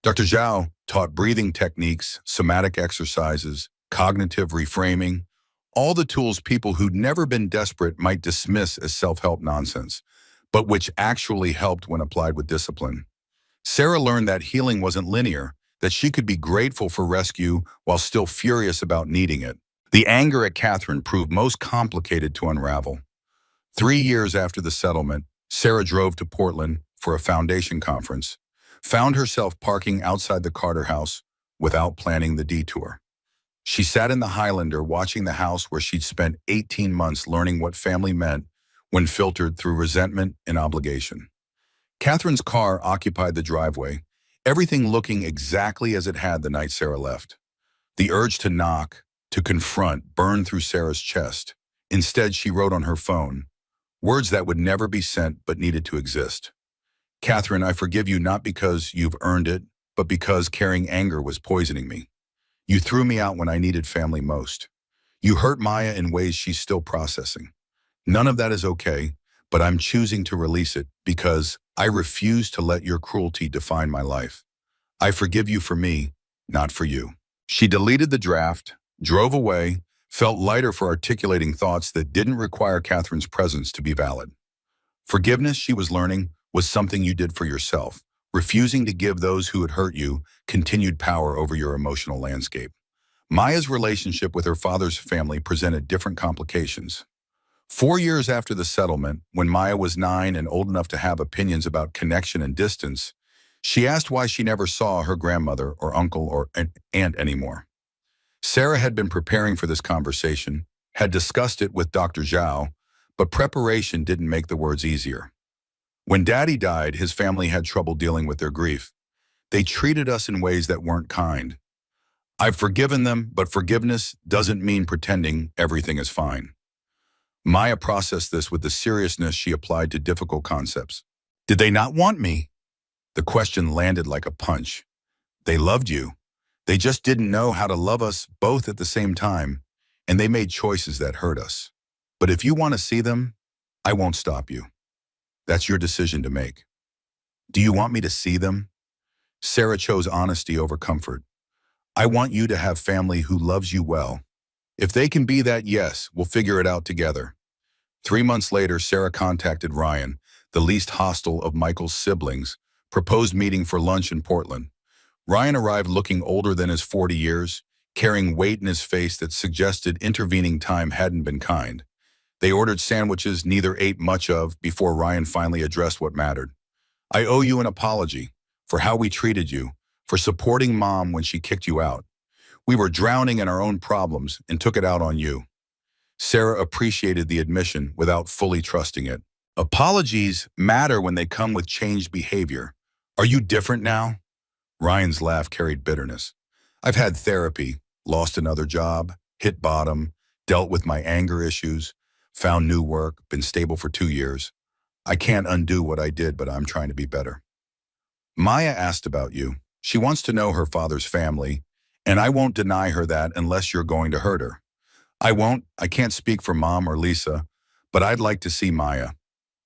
Dr. Zhao taught breathing techniques, somatic exercises, cognitive reframing, all the tools people who'd never been desperate might dismiss as self-help nonsense, but which actually helped when applied with discipline. Sarah learned that healing wasn't linear, that she could be grateful for rescue while still furious about needing it. The anger at Catherine proved most complicated to unravel. 3 years after the settlement, Sarah drove to Portland for a foundation conference, found herself parking outside the Carter house without planning the detour. She sat in the Highlander watching the house where she'd spent 18 months learning what family meant when filtered through resentment and obligation. Catherine's car occupied the driveway, everything looking exactly as it had the night Sarah left. The urge to knock, to confront, burned through Sarah's chest. Instead, she wrote on her phone, words that would never be sent but needed to exist. Catherine, I forgive you not because you've earned it, but because carrying anger was poisoning me. You threw me out when I needed family most. You hurt Maya in ways she's still processing. None of that is okay, but I'm choosing to release it because I refuse to let your cruelty define my life. I forgive you for me, not for you. She deleted the draft, drove away, felt lighter for articulating thoughts that didn't require Catherine's presence to be valid. Forgiveness, she was learning, was something you did for yourself, refusing to give those who had hurt you continued power over your emotional landscape. Maya's relationship with her father's family presented different complications. 4 years after the settlement, when Maya was 9 and old enough to have opinions about connection and distance, she asked why she never saw her grandmother or uncle or an aunt anymore. Sarah had been preparing for this conversation, had discussed it with Dr. Zhao, but preparation didn't make the words easier. When Daddy died, his family had trouble dealing with their grief. They treated us in ways that weren't kind. I've forgiven them, but forgiveness doesn't mean pretending everything is fine. Maya processed this with the seriousness she applied to difficult concepts. Did they not want me? The question landed like a punch. They loved you. They just didn't know how to love us both at the same time, and they made choices that hurt us. But if you want to see them, I won't stop you. That's your decision to make. Do you want me to see them? Sarah chose honesty over comfort. I want you to have family who loves you well. If they can be that, yes, we'll figure it out together. 3 months later, Sarah contacted Ryan, the least hostile of Michael's siblings, proposed meeting for lunch in Portland. Ryan arrived looking older than his 40 years, carrying weight in his face that suggested intervening time hadn't been kind. They ordered sandwiches neither ate much of before Ryan finally addressed what mattered. I owe you an apology for how we treated you, for supporting Mom when she kicked you out. We were drowning in our own problems and took it out on you. Sarah appreciated the admission without fully trusting it. Apologies matter when they come with changed behavior. Are you different now? Ryan's laugh carried bitterness. I've had therapy, lost another job, hit bottom, dealt with my anger issues, found new work, been stable for 2 years. I can't undo what I did, but I'm trying to be better. Maya asked about you. She wants to know her father's family, and I won't deny her that unless you're going to hurt her. I can't speak for Mom or Lisa, but I'd like to see Maya.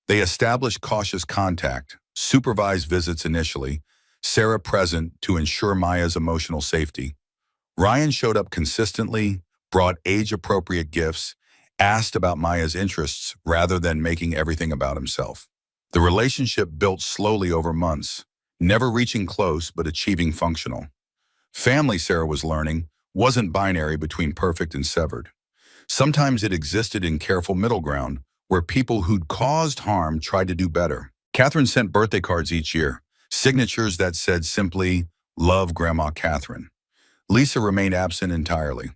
They established cautious contact, supervised visits initially, Sarah present to ensure Maya's emotional safety. Ryan showed up consistently, brought age-appropriate gifts, asked about Maya's interests rather than making everything about himself. The relationship built slowly over months, never reaching close but achieving functional. Family, Sarah was learning, wasn't binary between perfect and severed. Sometimes it existed in careful middle ground, where people who'd caused harm tried to do better. Catherine sent birthday cards each year, signatures that said simply, "Love Grandma Catherine." Lisa remained absent entirely.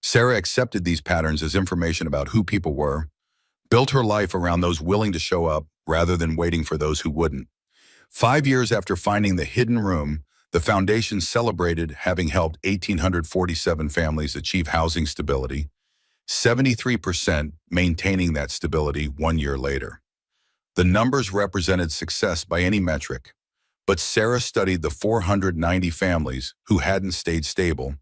Sarah accepted these patterns as information about who people were, built her life around those willing to show up rather than waiting for those who wouldn't. 5 years after finding the hidden room, the foundation celebrated having helped 1,847 families achieve housing stability, 73% maintaining that stability 1 year later. The numbers represented success by any metric, but Sarah studied the 490 families who hadn't stayed stable,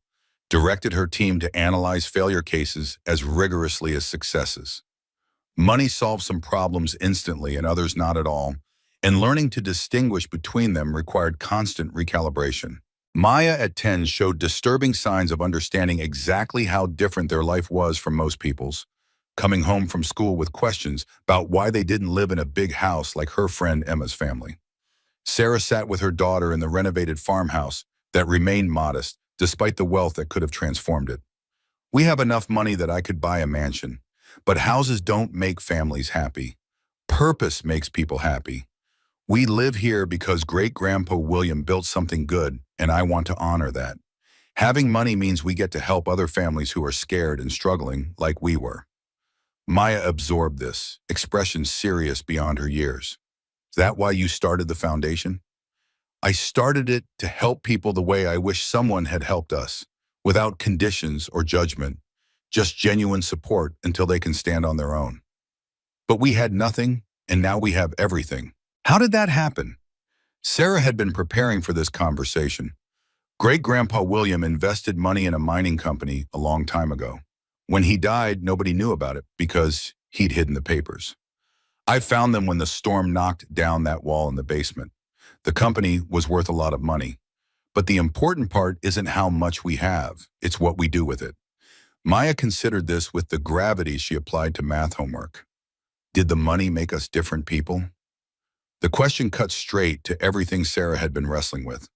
directed her team to analyze failure cases as rigorously as successes. Money solved some problems instantly and others not at all, and learning to distinguish between them required constant recalibration. Maya at 10 showed disturbing signs of understanding exactly how different their life was from most people's, coming home from school with questions about why they didn't live in a big house like her friend Emma's family. Sarah sat with her daughter in the renovated farmhouse that remained modest despite the wealth that could have transformed it. We have enough money that I could buy a mansion, but houses don't make families happy. Purpose makes people happy. We live here because great-grandpa William built something good, and I want to honor that. Having money means we get to help other families who are scared and struggling like we were. Maya absorbed this, expression serious beyond her years. Is that why you started the foundation? I started it to help people the way I wish someone had helped us, without conditions or judgment, just genuine support until they can stand on their own. But we had nothing, and now we have everything. How did that happen? Sarah had been preparing for this conversation. Great-grandpa William invested money in a mining company a long time ago. When he died, nobody knew about it because he'd hidden the papers. I found them when the storm knocked down that wall in the basement. The company was worth a lot of money. But the important part isn't how much we have, it's what we do with it. Maya considered this with the gravity she applied to math homework. Did the money make us different people? The question cut straight to everything Sarah had been wrestling with.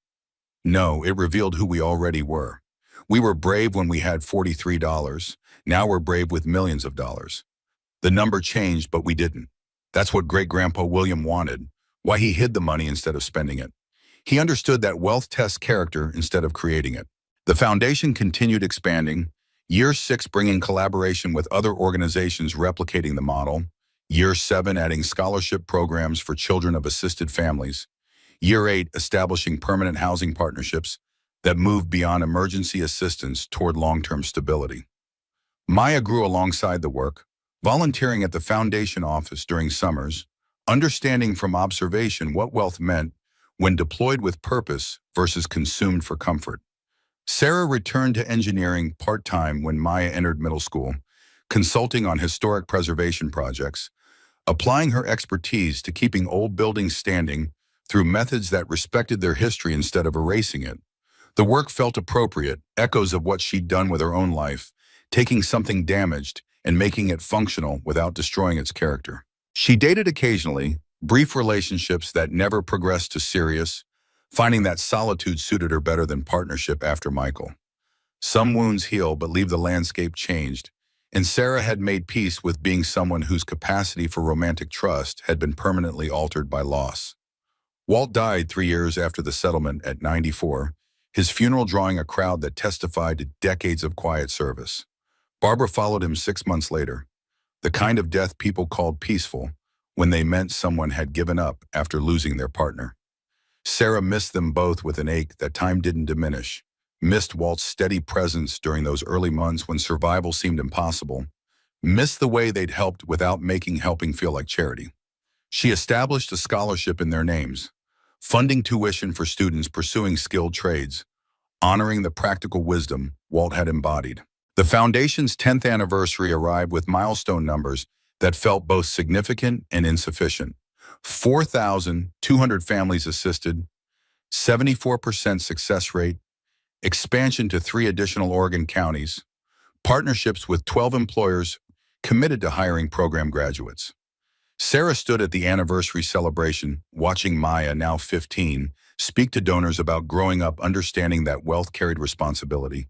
No, it revealed who we already were. We were brave when we had $43. Now we're brave with millions of dollars. The number changed, but we didn't. That's what great-grandpa William wanted, why he hid the money instead of spending it. He understood that wealth tests character instead of creating it. The foundation continued expanding, Year 6 bringing collaboration with other organizations replicating the model, Year 7 adding scholarship programs for children of assisted families, Year 8 establishing permanent housing partnerships that moved beyond emergency assistance toward long-term stability. Maya grew alongside the work, volunteering at the foundation office during summers, understanding from observation what wealth meant when deployed with purpose versus consumed for comfort. Sarah returned to engineering part-time when Maya entered middle school, consulting on historic preservation projects, applying her expertise to keeping old buildings standing through methods that respected their history instead of erasing it. The work felt appropriate, echoes of what she'd done with her own life, taking something damaged and making it functional without destroying its character. She dated occasionally, brief relationships that never progressed to serious, finding that solitude suited her better than partnership after Michael. Some wounds heal but leave the landscape changed, and Sarah had made peace with being someone whose capacity for romantic trust had been permanently altered by loss. Walt died 3 years after the settlement at 94, his funeral drawing a crowd that testified to decades of quiet service. Barbara followed him 6 months later, the kind of death people called peaceful when they meant someone had given up after losing their partner. Sarah missed them both with an ache that time didn't diminish, missed Walt's steady presence during those early months when survival seemed impossible, missed the way they'd helped without making helping feel like charity. She established a scholarship in their names, funding tuition for students pursuing skilled trades, honoring the practical wisdom Walt had embodied. The foundation's 10th anniversary arrived with milestone numbers that felt both significant and insufficient. 4,200 families assisted, 74% success rate, expansion to 3 additional Oregon counties, partnerships with 12 employers committed to hiring program graduates. Sarah stood at the anniversary celebration, watching Maya, now 15, speak to donors about growing up understanding that wealth carried responsibility,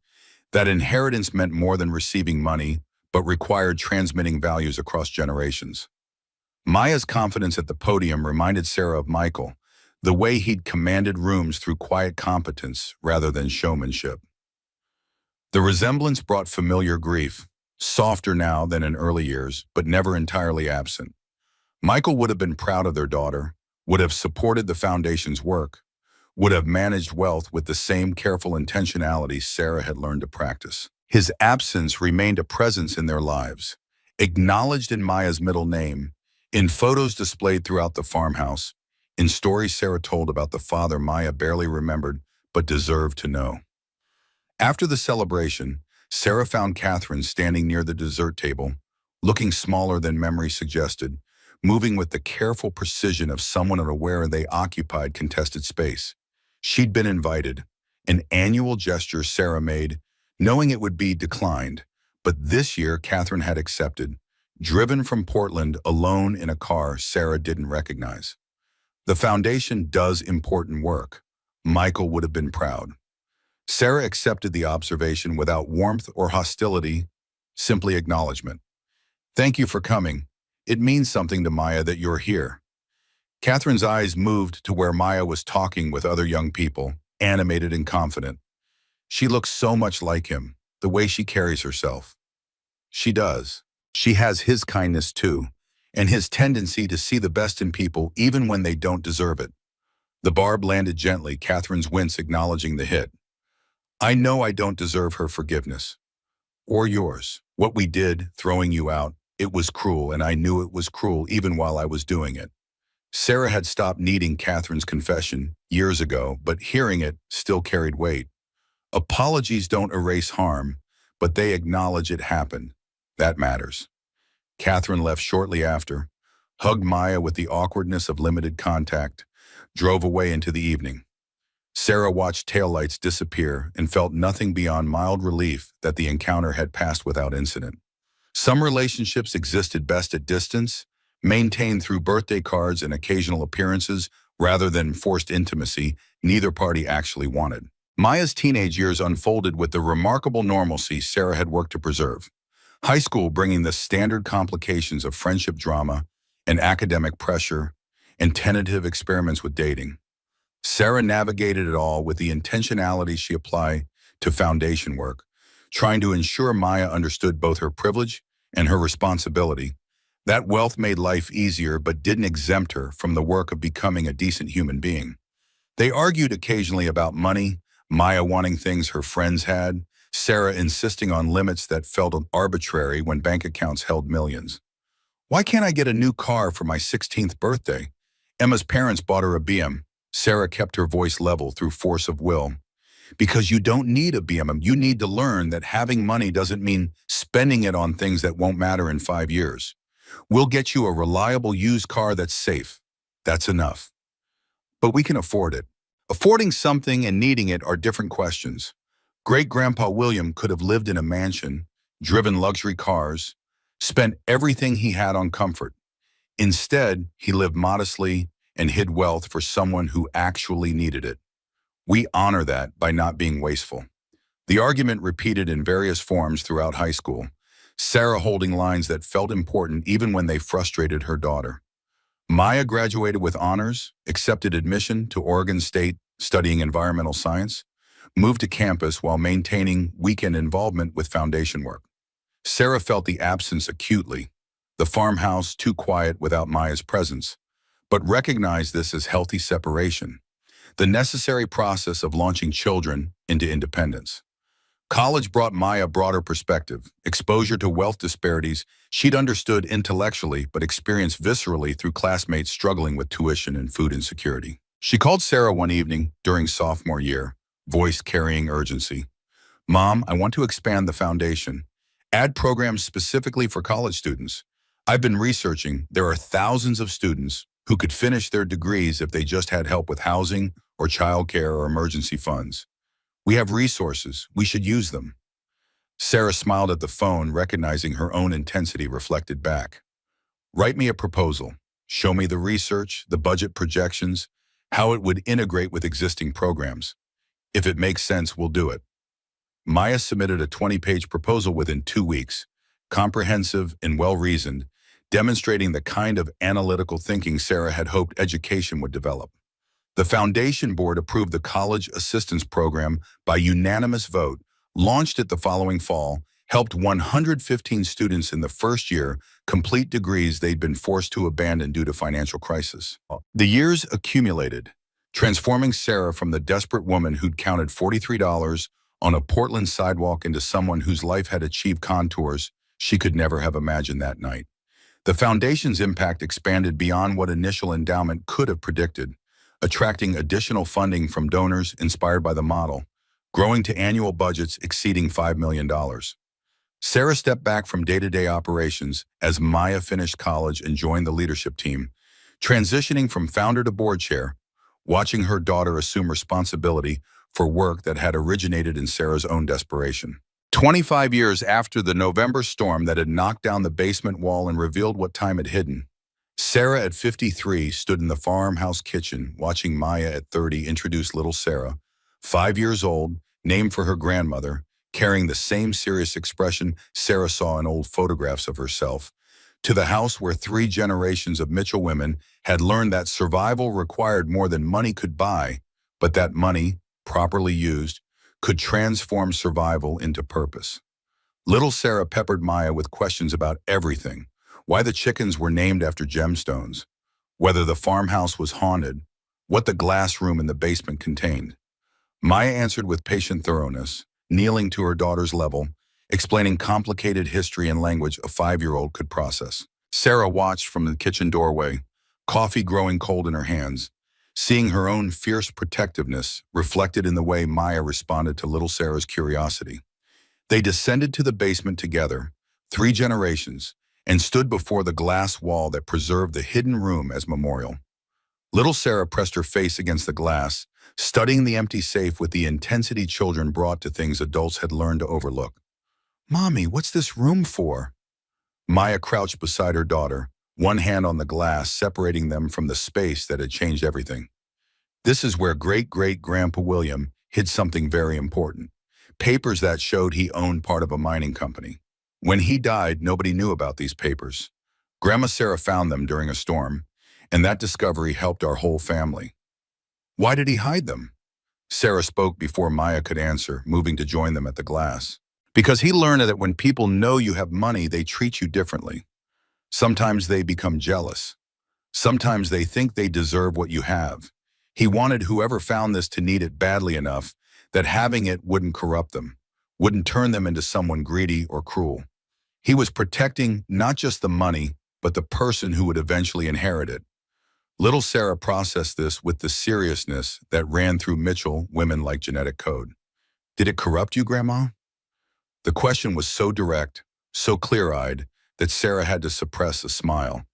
that inheritance meant more than receiving money, but required transmitting values across generations. Maya's confidence at the podium reminded Sarah of Michael, the way he'd commanded rooms through quiet competence rather than showmanship. The resemblance brought familiar grief, softer now than in early years, but never entirely absent. Michael would have been proud of their daughter, would have supported the foundation's work, would have managed wealth with the same careful intentionality Sarah had learned to practice. His absence remained a presence in their lives, acknowledged in Maya's middle name, in photos displayed throughout the farmhouse, in stories Sarah told about the father Maya barely remembered but deserved to know. After the celebration, Sarah found Catherine standing near the dessert table, looking smaller than memory suggested, moving with the careful precision of someone unaware they occupied contested space. She'd been invited, an annual gesture Sarah made, knowing it would be declined, but this year Catherine had accepted, driven from Portland alone in a car Sarah didn't recognize. The foundation does important work. Michael would have been proud. Sarah accepted the observation without warmth or hostility, simply acknowledgement. Thank you for coming. It means something to Maya that you're here. Catherine's eyes moved to where Maya was talking with other young people, animated and confident. She looks so much like him, the way she carries herself. She does. She has his kindness too, and his tendency to see the best in people even when they don't deserve it. The barb landed gently, Catherine's wince acknowledging the hit. I know I don't deserve her forgiveness. Or yours. What we did, throwing you out, it was cruel, and I knew it was cruel even while I was doing it. Sarah had stopped needing Catherine's confession years ago, but hearing it still carried weight. Apologies don't erase harm, but they acknowledge it happened. That matters. Catherine left shortly after, hugged Maya with the awkwardness of limited contact, drove away into the evening. Sarah watched taillights disappear and felt nothing beyond mild relief that the encounter had passed without incident. Some relationships existed best at distance, maintained through birthday cards and occasional appearances rather than forced intimacy neither party actually wanted. Maya's teenage years unfolded with the remarkable normalcy Sarah had worked to preserve. High school bringing the standard complications of friendship drama and academic pressure and tentative experiments with dating. Sarah navigated it all with the intentionality she applied to foundation work, trying to ensure Maya understood both her privilege and her responsibility. That wealth made life easier but didn't exempt her from the work of becoming a decent human being. They argued occasionally about money, Maya wanting things her friends had, Sarah insisting on limits that felt arbitrary when bank accounts held millions. Why can't I get a new car for my 16th birthday? Emma's parents bought her a BM. Sarah kept her voice level through force of will. Because you don't need a BM. You need to learn that having money doesn't mean spending it on things that won't matter in 5 years. We'll get you a reliable used car that's safe. That's enough. But we can afford it. Affording something and needing it are different questions. Great-grandpa William could have lived in a mansion, driven luxury cars, spent everything he had on comfort. Instead, he lived modestly and hid wealth for someone who actually needed it. We honor that by not being wasteful. The argument repeated in various forms throughout high school, Sarah holding lines that felt important even when they frustrated her daughter. Maya graduated with honors, accepted admission to Oregon State studying environmental science, moved to campus while maintaining weekend involvement with foundation work. Sarah felt the absence acutely, the farmhouse too quiet without Maya's presence, but recognized this as healthy separation, the necessary process of launching children into independence. College brought Maya broader perspective, exposure to wealth disparities she'd understood intellectually but experienced viscerally through classmates struggling with tuition and food insecurity. She called Sarah one evening during sophomore year, voice carrying urgency. "Mom, I want to expand the foundation. Add programs specifically for college students. I've been researching. There are thousands of students who could finish their degrees if they just had help with housing or childcare or emergency funds. We have resources. We should use them." Sarah smiled at the phone, recognizing her own intensity reflected back. "Write me a proposal. Show me the research, the budget projections, how it would integrate with existing programs. If it makes sense, we'll do it." Maya submitted a 20-page proposal within 2 weeks, comprehensive and well-reasoned, demonstrating the kind of analytical thinking Sarah had hoped education would develop. The Foundation Board approved the College Assistance Program by unanimous vote, launched it the following fall, helped 115 students in the first year complete degrees they'd been forced to abandon due to financial crisis. The years accumulated, transforming Sarah from the desperate woman who'd counted $43 on a Portland sidewalk into someone whose life had achieved contours she could never have imagined that night. The Foundation's impact expanded beyond what initial endowment could have predicted, attracting additional funding from donors inspired by the model, growing to annual budgets exceeding $5 million. Sarah stepped back from day-to-day operations as Maya finished college and joined the leadership team, transitioning from founder to board chair, watching her daughter assume responsibility for work that had originated in Sarah's own desperation. 25 years after the November storm that had knocked down the basement wall and revealed what time had hidden, Sarah at 53 stood in the farmhouse kitchen watching Maya at 30 introduce little Sarah, 5 years old, named for her grandmother, carrying the same serious expression Sarah saw in old photographs of herself, to the house where 3 generations of Mitchell women had learned that survival required more than money could buy, but that money, properly used, could transform survival into purpose. Little Sarah peppered Maya with questions about everything: why the chickens were named after gemstones, whether the farmhouse was haunted, what the glass room in the basement contained. Maya answered with patient thoroughness, kneeling to her daughter's level, explaining complicated history and language a 5-year-old could process. Sarah watched from the kitchen doorway, coffee growing cold in her hands, seeing her own fierce protectiveness reflected in the way Maya responded to little Sarah's curiosity. They descended to the basement together, 3 generations, and stood before the glass wall that preserved the hidden room as memorial. Little Sarah pressed her face against the glass, studying the empty safe with the intensity children brought to things adults had learned to overlook. "Mommy, what's this room for?" Maya crouched beside her daughter, one hand on the glass separating them from the space that had changed everything. "This is where great-great-grandpa William hid something very important. Papers that showed he owned part of a mining company. When he died, nobody knew about these papers. Grandma Sarah found them during a storm, and that discovery helped our whole family. Why did he hide them? Sarah spoke before Maya could answer, moving to join them at the glass. Because he learned that when people know you have money, they treat you differently. Sometimes they become jealous. Sometimes they think they deserve what you have. He wanted whoever found this to need it badly enough that having it wouldn't corrupt them, wouldn't turn them into someone greedy or cruel. He was protecting not just the money, but the person who would eventually inherit it. Little Sarah processed this with the seriousness that ran through Mitchell women like genetic code. Did it corrupt you, Grandma? The question was so direct, so clear-eyed, that Sarah had to suppress a smile.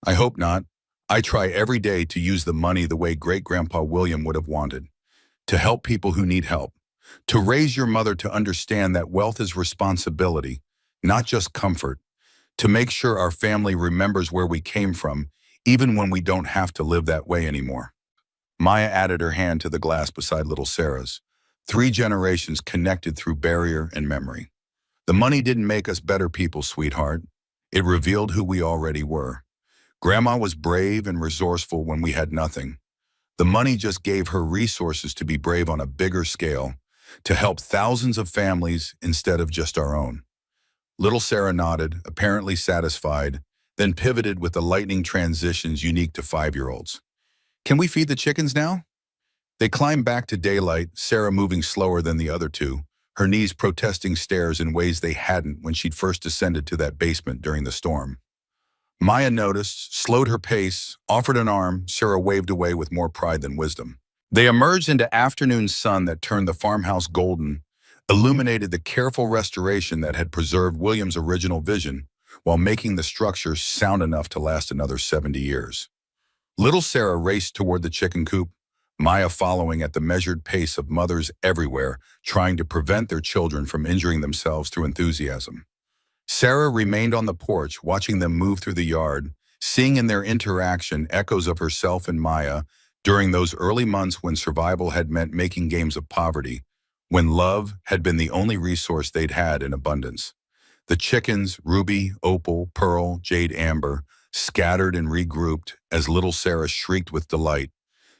I hope not. I try every day to use the money the way Great-Grandpa William would have wanted, to help people who need help, to raise your mother to understand that wealth is responsibility, not just comfort, to make sure our family remembers where we came from, even when we don't have to live that way anymore. Maya added her hand to the glass beside little Sarah's. 3 generations connected through barrier and memory. The money didn't make us better people, sweetheart. It revealed who we already were. Grandma was brave and resourceful when we had nothing. The money just gave her resources to be brave on a bigger scale, to help thousands of families instead of just our own. Little Sarah nodded, apparently satisfied, then pivoted with the lightning transitions unique to 5-year-olds. Can we feed the chickens now? They climbed back to daylight, Sarah moving slower than the other two, her knees protesting stairs in ways they hadn't when she'd first descended to that basement during the storm. Maya noticed, slowed her pace, offered an arm. Sarah waved away with more pride than wisdom. They emerged into afternoon sun that turned the farmhouse golden, illuminated the careful restoration that had preserved William's original vision, while making the structure sound enough to last another 70 years. Little Sarah raced toward the chicken coop, Maya following at the measured pace of mothers everywhere, trying to prevent their children from injuring themselves through enthusiasm. Sarah remained on the porch, watching them move through the yard, seeing in their interaction echoes of herself and Maya during those early months when survival had meant making games of poverty, when love had been the only resource they'd had in abundance. The chickens, Ruby, Opal, Pearl, Jade, Amber, scattered and regrouped as little Sarah shrieked with delight,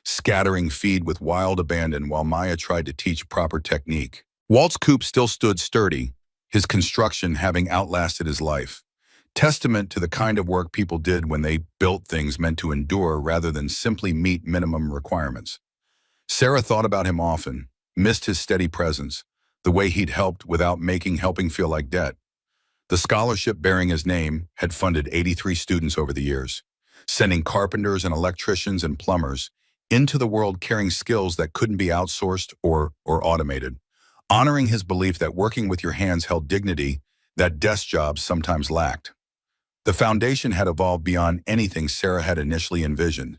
scattering feed with wild abandon while Maya tried to teach proper technique. Walt's coop still stood sturdy, his construction having outlasted his life, testament to the kind of work people did when they built things meant to endure rather than simply meet minimum requirements. Sarah thought about him often, missed his steady presence, the way he'd helped without making helping feel like debt. The scholarship bearing his name had funded 83 students over the years, sending carpenters and electricians and plumbers into the world carrying skills that couldn't be outsourced or automated, honoring his belief that working with your hands held dignity that desk jobs sometimes lacked. The foundation had evolved beyond anything Sarah had initially envisioned,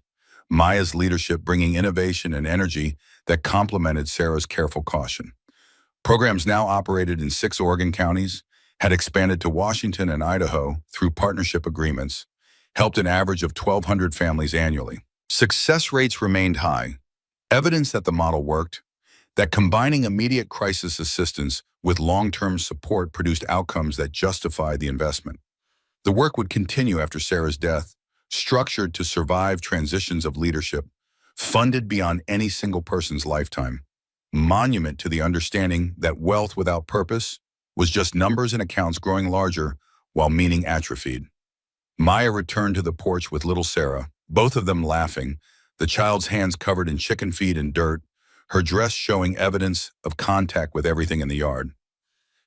Maya's leadership bringing innovation and energy that complemented Sarah's careful caution. Programs now operated in 6 Oregon counties, had expanded to Washington and Idaho through partnership agreements, helped an average of 1,200 families annually. Success rates remained high, evidence that the model worked, that combining immediate crisis assistance with long-term support produced outcomes that justified the investment. The work would continue after Sarah's death, structured to survive transitions of leadership, funded beyond any single person's lifetime, monument to the understanding that wealth without purpose was just numbers and accounts growing larger while meaning atrophied. Maya returned to the porch with little Sarah, both of them laughing, the child's hands covered in chicken feed and dirt, her dress showing evidence of contact with everything in the yard.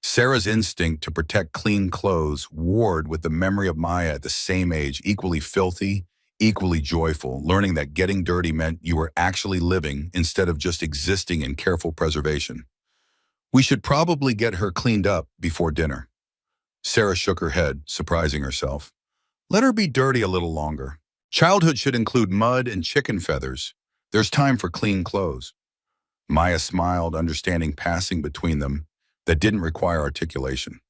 Sarah's instinct to protect clean clothes warred with the memory of Maya at the same age, equally filthy, equally joyful, learning that getting dirty meant you were actually living instead of just existing in careful preservation. We should probably get her cleaned up before dinner. Sarah shook her head, surprising herself. Let her be dirty a little longer. Childhood should include mud and chicken feathers. There's time for clean clothes. Maya smiled, understanding passing between them that didn't require articulation.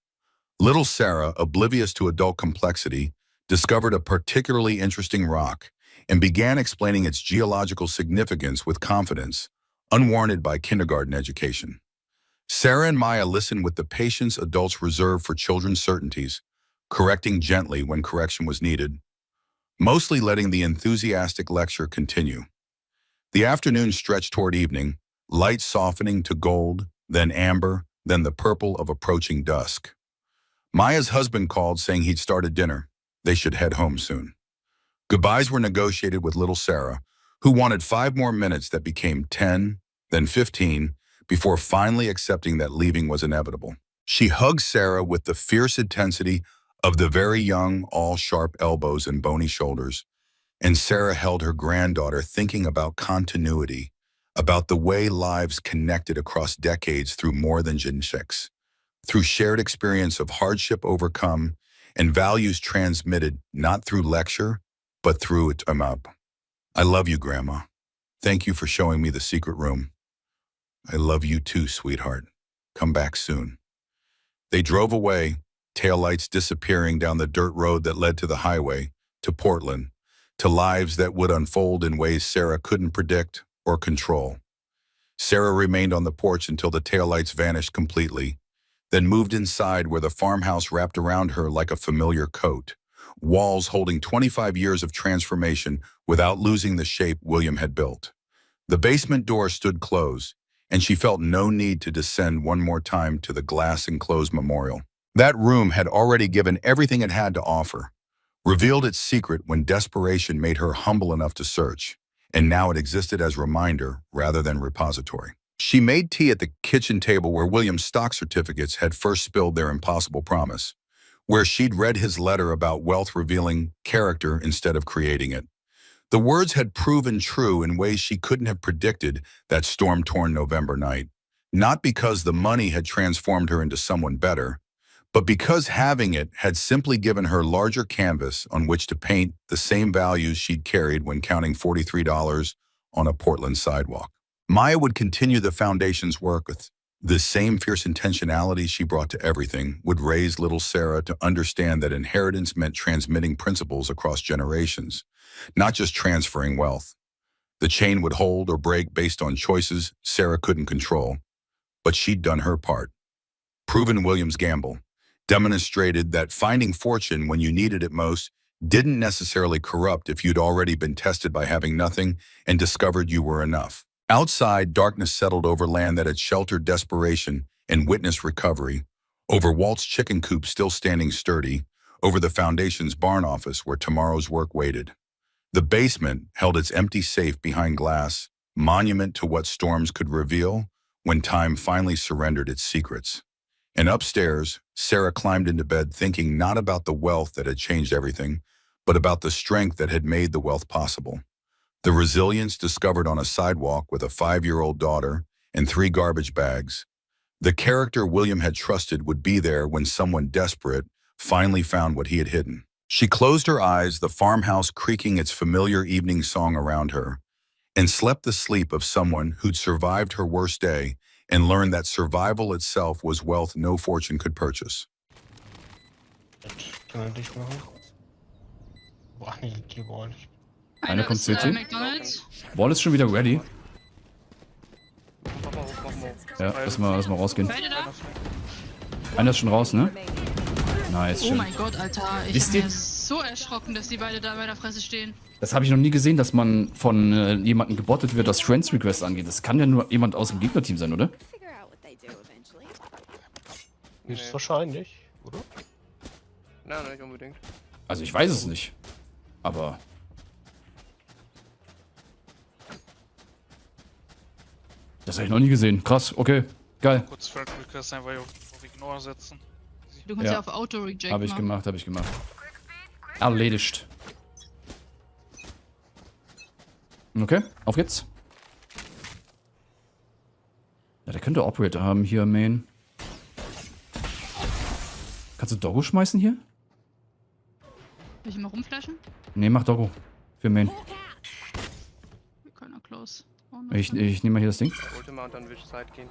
Little Sarah, oblivious to adult complexity, discovered a particularly interesting rock and began explaining its geological significance with confidence, unwarranted by kindergarten education. Sarah and Maya listen with the patience adults reserve for children's certainties, correcting gently when correction was needed, mostly letting the enthusiastic lecture continue. The afternoon stretched toward evening, light softening to gold, then amber, then the purple of approaching dusk. Maya's husband called saying he'd started dinner. They should head home soon. Goodbyes were negotiated with little Sarah, who wanted 5 more minutes that became 10, then 15, before finally accepting that leaving was inevitable. She hugged Sarah with the fierce intensity of the very young, all sharp elbows and bony shoulders, and Sarah held her granddaughter thinking about continuity, about the way lives connected across decades through more than genetics, through shared experience of hardship overcome and values transmitted not through lecture, but through it. I'm up. I love you, Grandma. Thank you for showing me the secret room. I love you too, sweetheart. Come back soon. They drove away, taillights disappearing down the dirt road that led to the highway, to Portland, to lives that would unfold in ways Sarah couldn't predict or control. Sarah remained on the porch until the taillights vanished completely, then moved inside where the farmhouse wrapped around her like a familiar coat, walls holding 25 years of transformation without losing the shape William had built. The basement door stood closed, and she felt no need to descend one more time to the glass-enclosed memorial. That room had already given everything it had to offer, revealed its secret when desperation made her humble enough to search, and now it existed as reminder rather than repository. She made tea at the kitchen table where William's stock certificates had first spilled their impossible promise, where she'd read his letter about wealth revealing character instead of creating it. The words had proven true in ways she couldn't have predicted that storm-torn November night, not because the money had transformed her into someone better, but because having it had simply given her larger canvas on which to paint the same values she'd carried when counting $43 on a Portland sidewalk. Maya would continue the foundation's work with the same fierce intentionality she brought to everything, would raise little Sarah to understand that inheritance meant transmitting principles across generations, not just transferring wealth. The chain would hold or break based on choices Sarah couldn't control, but she'd done her part. Proven William's gamble, demonstrated that finding fortune when you needed it most didn't necessarily corrupt if you'd already been tested by having nothing and discovered you were enough. Outside, darkness settled over land that had sheltered desperation and witnessed recovery, over Walt's chicken coop still standing sturdy, over the foundation's barn office where tomorrow's work waited. The basement held its empty safe behind glass, monument to what storms could reveal when time finally surrendered its secrets. And upstairs, Sarah climbed into bed thinking not about the wealth that had changed everything, but about the strength that had made the wealth possible. The resilience discovered on a sidewalk with a 5-year-old daughter and 3 garbage bags. The character William had trusted would be there when someone desperate finally found what he had hidden. She closed her eyes, the farmhouse creaking its familiar evening song around her, and slept the sleep of someone who'd survived her worst day and learned that survival itself was wealth no fortune could purchase. Einer kommt CT. McDonald's. Wall ist schon wieder ready. Ja, lass mal rausgehen. Beide da? Einer ist schon raus, ne? Nice, Oh schön. mein Gott, Alter. Ich Wisst bin ihr- so erschrocken, dass die beide da bei der Fresse stehen. Das habe ich noch nie gesehen, dass man von jemandem gebottet wird, was Friends Request angeht. Das kann ja nur jemand aus dem Gegnerteam sein, oder? Figure out what they do eventually. Ist wahrscheinlich, oder? Nein, nicht unbedingt. Also ich weiß es nicht. Aber... Das habe ich noch nie gesehen. Krass, okay. Geil. Kurz Friend Request einfach hier auf Ignore setzen. Du kannst Ja. ja auf Auto-Reject Habe ich gemacht, habe ich gemacht. Erledigt. Okay, auf geht's. Ja, der könnte Operator haben hier, Main. Kannst du Doggo schmeißen hier? Will ich mal rumflashen? Ne, mach Doggo. Für Main. Wir können auch close. Oh, no. Ich nehme mal hier das Ding. Wollte mal und dann will ich Zeit gehen.